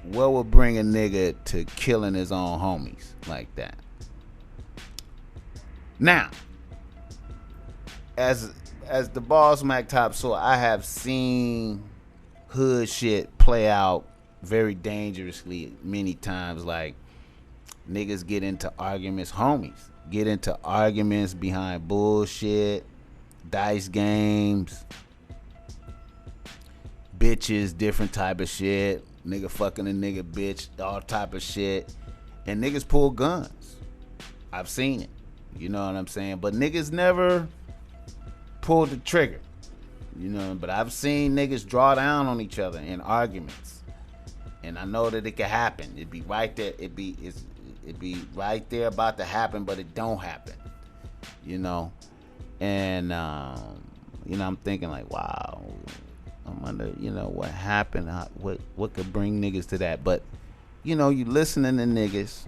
what would bring a nigga to killing his own homies like that? Now, as the BossMack top sword, I have seen hood shit play out very dangerously many times. Like niggas get into arguments, homies get into arguments behind bullshit, dice games, bitches, different type of shit, nigga fucking a nigga bitch, all type of shit, and niggas pull guns. I've seen it, you know what I'm saying, but niggas never pulled the trigger. You know, but I've seen niggas draw down on each other in arguments, and I know that it can happen. It'd be right there. It'd be right there about to happen, but it don't happen. You know, and you know, I'm thinking like, wow, I wonder, you know, what happened, what could bring niggas to that. But you know, you listening to niggas,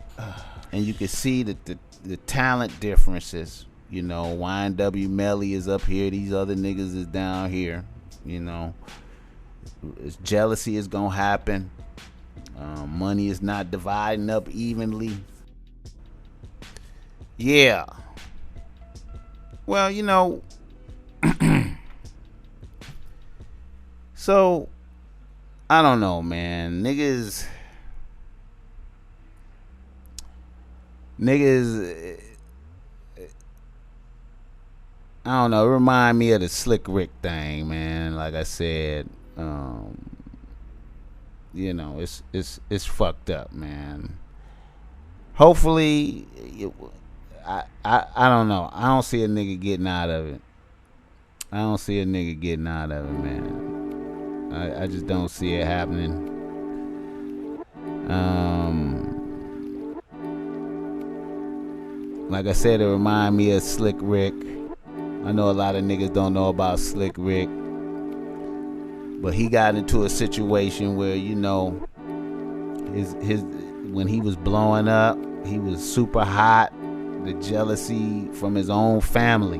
and you can see that the talent differences. You know, YNW Melly is up here. These other niggas is down here. You know, jealousy is gonna happen. Money is not dividing up evenly. Yeah. Well, you know, so I don't know, man. Niggas. I don't know, it remind me of the Slick Rick thing, man. Like I said, you know, it's fucked up, man. Hopefully, I don't know. I don't see a nigga getting out of it. Man. I just don't see it happening. Like I said, it remind me of Slick Rick. I know a lot of niggas don't know about Slick Rick, but he got into a situation where, you know, his when he was blowing up, he was super hot. The jealousy from his own family.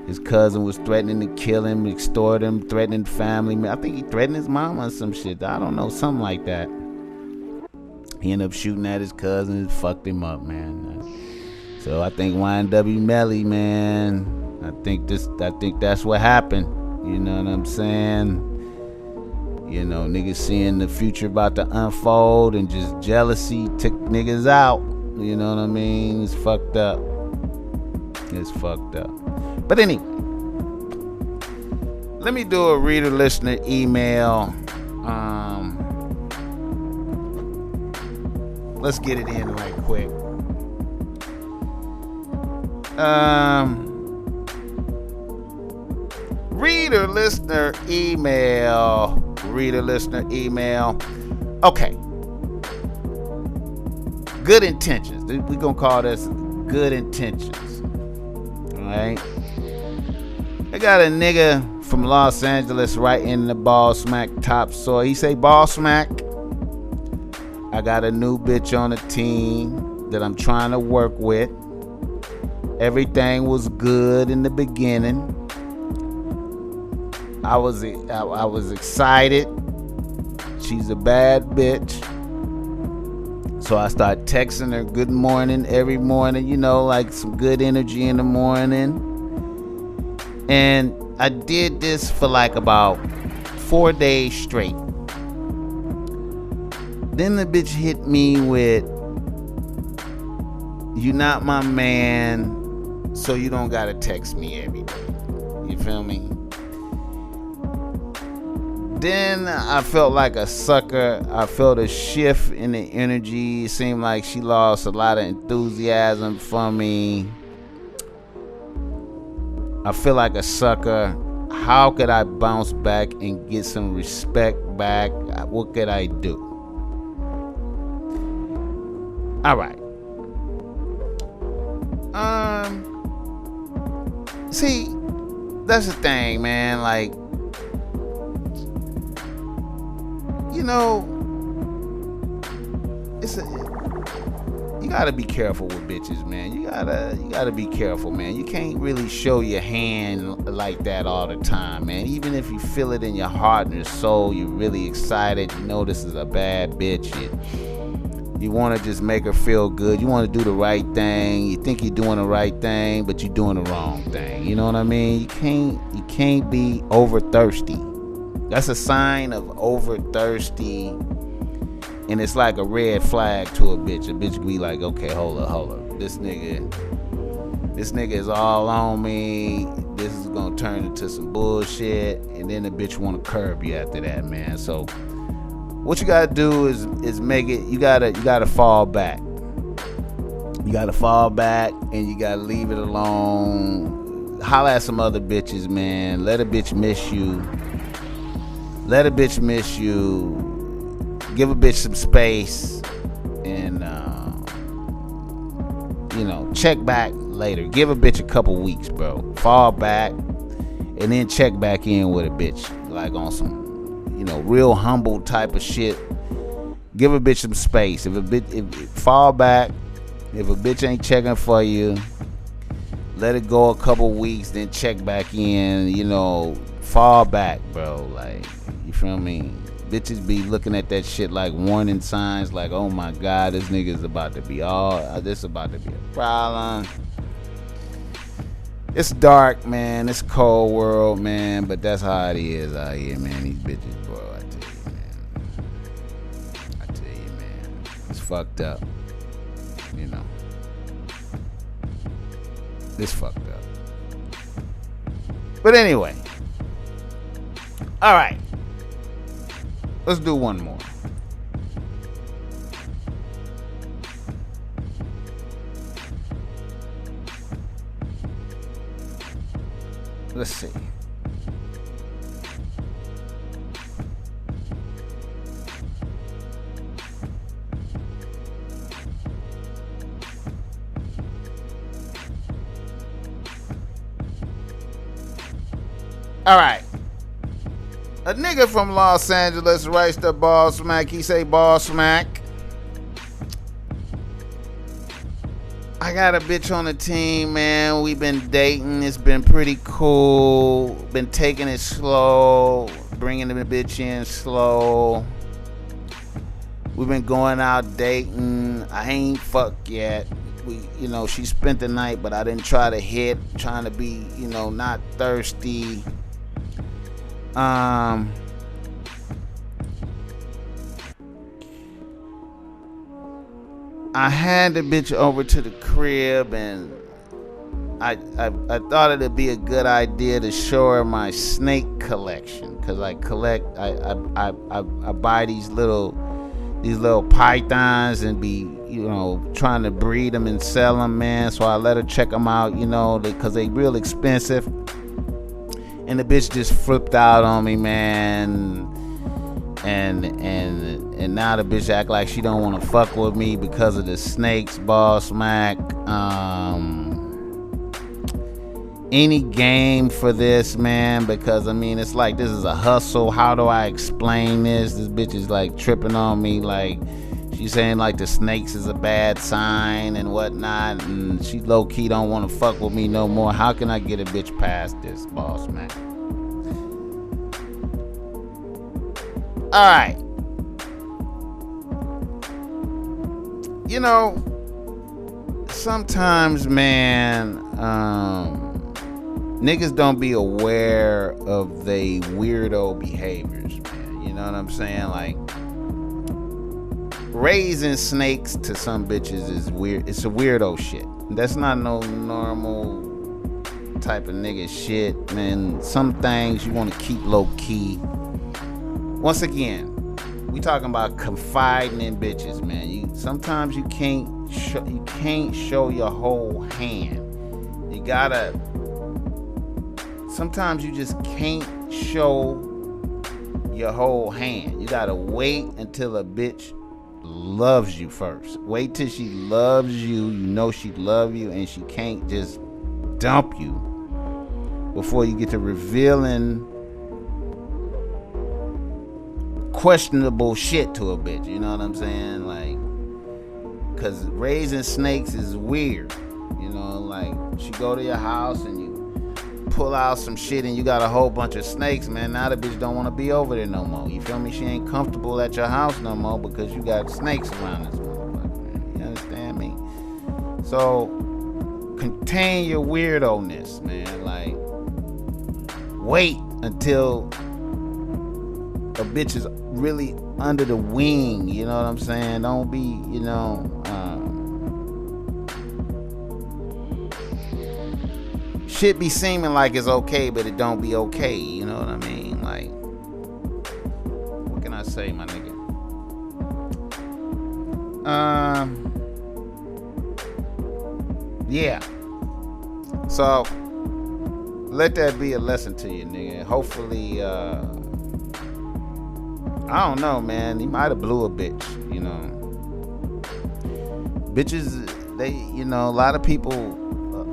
His cousin was threatening to kill him, extort him, threatening family. I think he threatened his mama or some shit. I don't know, something like that. He ended up shooting at his cousin and fucked him up, man. So I think YNW Melly, man, I think that's what happened. You know what I'm saying? You know, niggas seeing the future about to unfold and just jealousy took niggas out. You know what I mean? It's fucked up. But anyway, let me do a reader listener email. Let's get it in right quick. Reader listener email. Okay. Good intentions. We're gonna call this good intentions. Alright. I got a nigga from Los Angeles right in the BossMack top soil. He say, BossMack, I got a new bitch on the team. that I'm trying to work with. Everything was good in the beginning. I was excited. She's a bad bitch. So I start texting her good morning every morning, you know, like some good energy in the morning. And I did this for like about 4 days straight. Then the bitch hit me with, "You not my man, so you don't gotta text me every day." You feel me? Then I felt like a sucker. I felt a shift in the energy. It seemed like she lost a lot of enthusiasm for me. I feel like a sucker. How could I bounce back and get some respect back? What could I do? All right. See, that's the thing, man. Like, you know, you gotta be careful with bitches, man. You gotta be careful, man. You can't really show your hand like that all the time, man. Even if you feel it in your heart and your soul, you're really excited. You know this is a bad bitch. You want to just make her feel good. You want to do the right thing. You think you're doing the right thing, but you're doing the wrong thing. You know what I mean? You can't be over thirsty. That's a sign of over thirsty, and it's like a red flag to a bitch. A bitch be like, okay, hold up. This nigga is all on me. This is gonna turn into some bullshit, and then the bitch want to curb you after that, man. So what you gotta do is make it. You gotta fall back. You gotta fall back, and you gotta leave it alone. Holla at some other bitches, man. Let a bitch miss you. Let a bitch miss you. Give a bitch some space, and check back later. Give a bitch a couple weeks, bro. Fall back, and then check back in with a bitch, like on some, real humble type of shit. Give a bitch some space. Fall back. If a bitch ain't checking for you, let it go a couple weeks, then check back in. Fall back, bro. Like, you feel me? Bitches be looking at that shit like warning signs, like, oh my god, this nigga's about to be this about to be a problem. It's dark, man. It's cold world, man. But that's how it is out here, man. These bitches, bro. I tell you, man. It's fucked up. It's fucked up. But anyway. All right. Let's do one more. Let's see. All right. A nigga from Los Angeles writes to BossMack. He say, BossMack, I got a bitch on the team, man. We been dating. It's been pretty cool. Been taking it slow. Bringing the bitch in slow. We've been going out dating. I ain't fucked yet. She spent the night, but I didn't try to hit. Trying to be, not thirsty. I had the bitch over to the crib, and I thought it'd be a good idea to show her my snake collection, because I buy these little pythons and be trying to breed them and sell them, man. So I let her check them out, because they real expensive. And the bitch just flipped out on me, man. And now the bitch act like she don't want to fuck with me because of the snakes, BossMack. Any game for this, man? Because it's like this is a hustle. How do I explain this? This bitch is like tripping on me, like She's saying like the snakes is a bad sign and whatnot, and she low-key don't want to fuck with me no more. How can I get a bitch past this, BossMack? Alright. You know, sometimes, man, niggas don't be aware of they weirdo behaviors, man. You know what I'm saying? Like, raising snakes to some bitches is weird. It's a weirdo shit. That's not no normal type of nigga shit, man. Some things you want to keep low key. Once again, we talking about confiding in bitches, man. Sometimes you can't show your whole hand. You gotta. Sometimes you just can't show your whole hand. You gotta wait until a bitch loves you first. Wait till she loves you. You know she love you, and she can't just dump you before you get to revealing questionable shit to a bitch. You know what I'm saying? Like, cause raising snakes is weird. You know, like she go to your house and you pull out some shit and you got a whole bunch of snakes, man. Now the bitch don't want to be over there no more. You feel me? She ain't comfortable at your house no more because you got snakes around this motherfucker, man. You understand me? So contain your weirdo-ness, man. Like, wait until a bitch is really under the wing. You know what I'm saying? Don't be, you know, shit be seeming like it's okay, but it don't be okay. You know what I mean? Like, what can I say, my nigga? Yeah. So let that be a lesson to you, nigga. Hopefully, I don't know, man. He might have blew a bitch, you know. Bitches, they, you know, a lot of people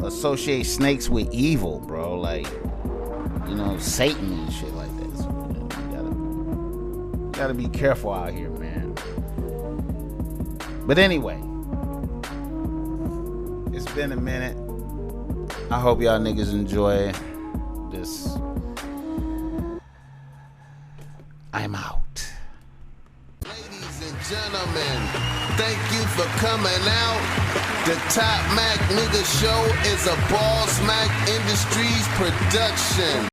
associate snakes with evil, bro. Like, you know, Satan and shit like that. So, you gotta be careful out here, man. But anyway, it's been a minute. I hope y'all niggas enjoy this. I'm out. Ladies and gentlemen, thank you for coming out. The Top Mac Nigga Show is a BossMack Industries production.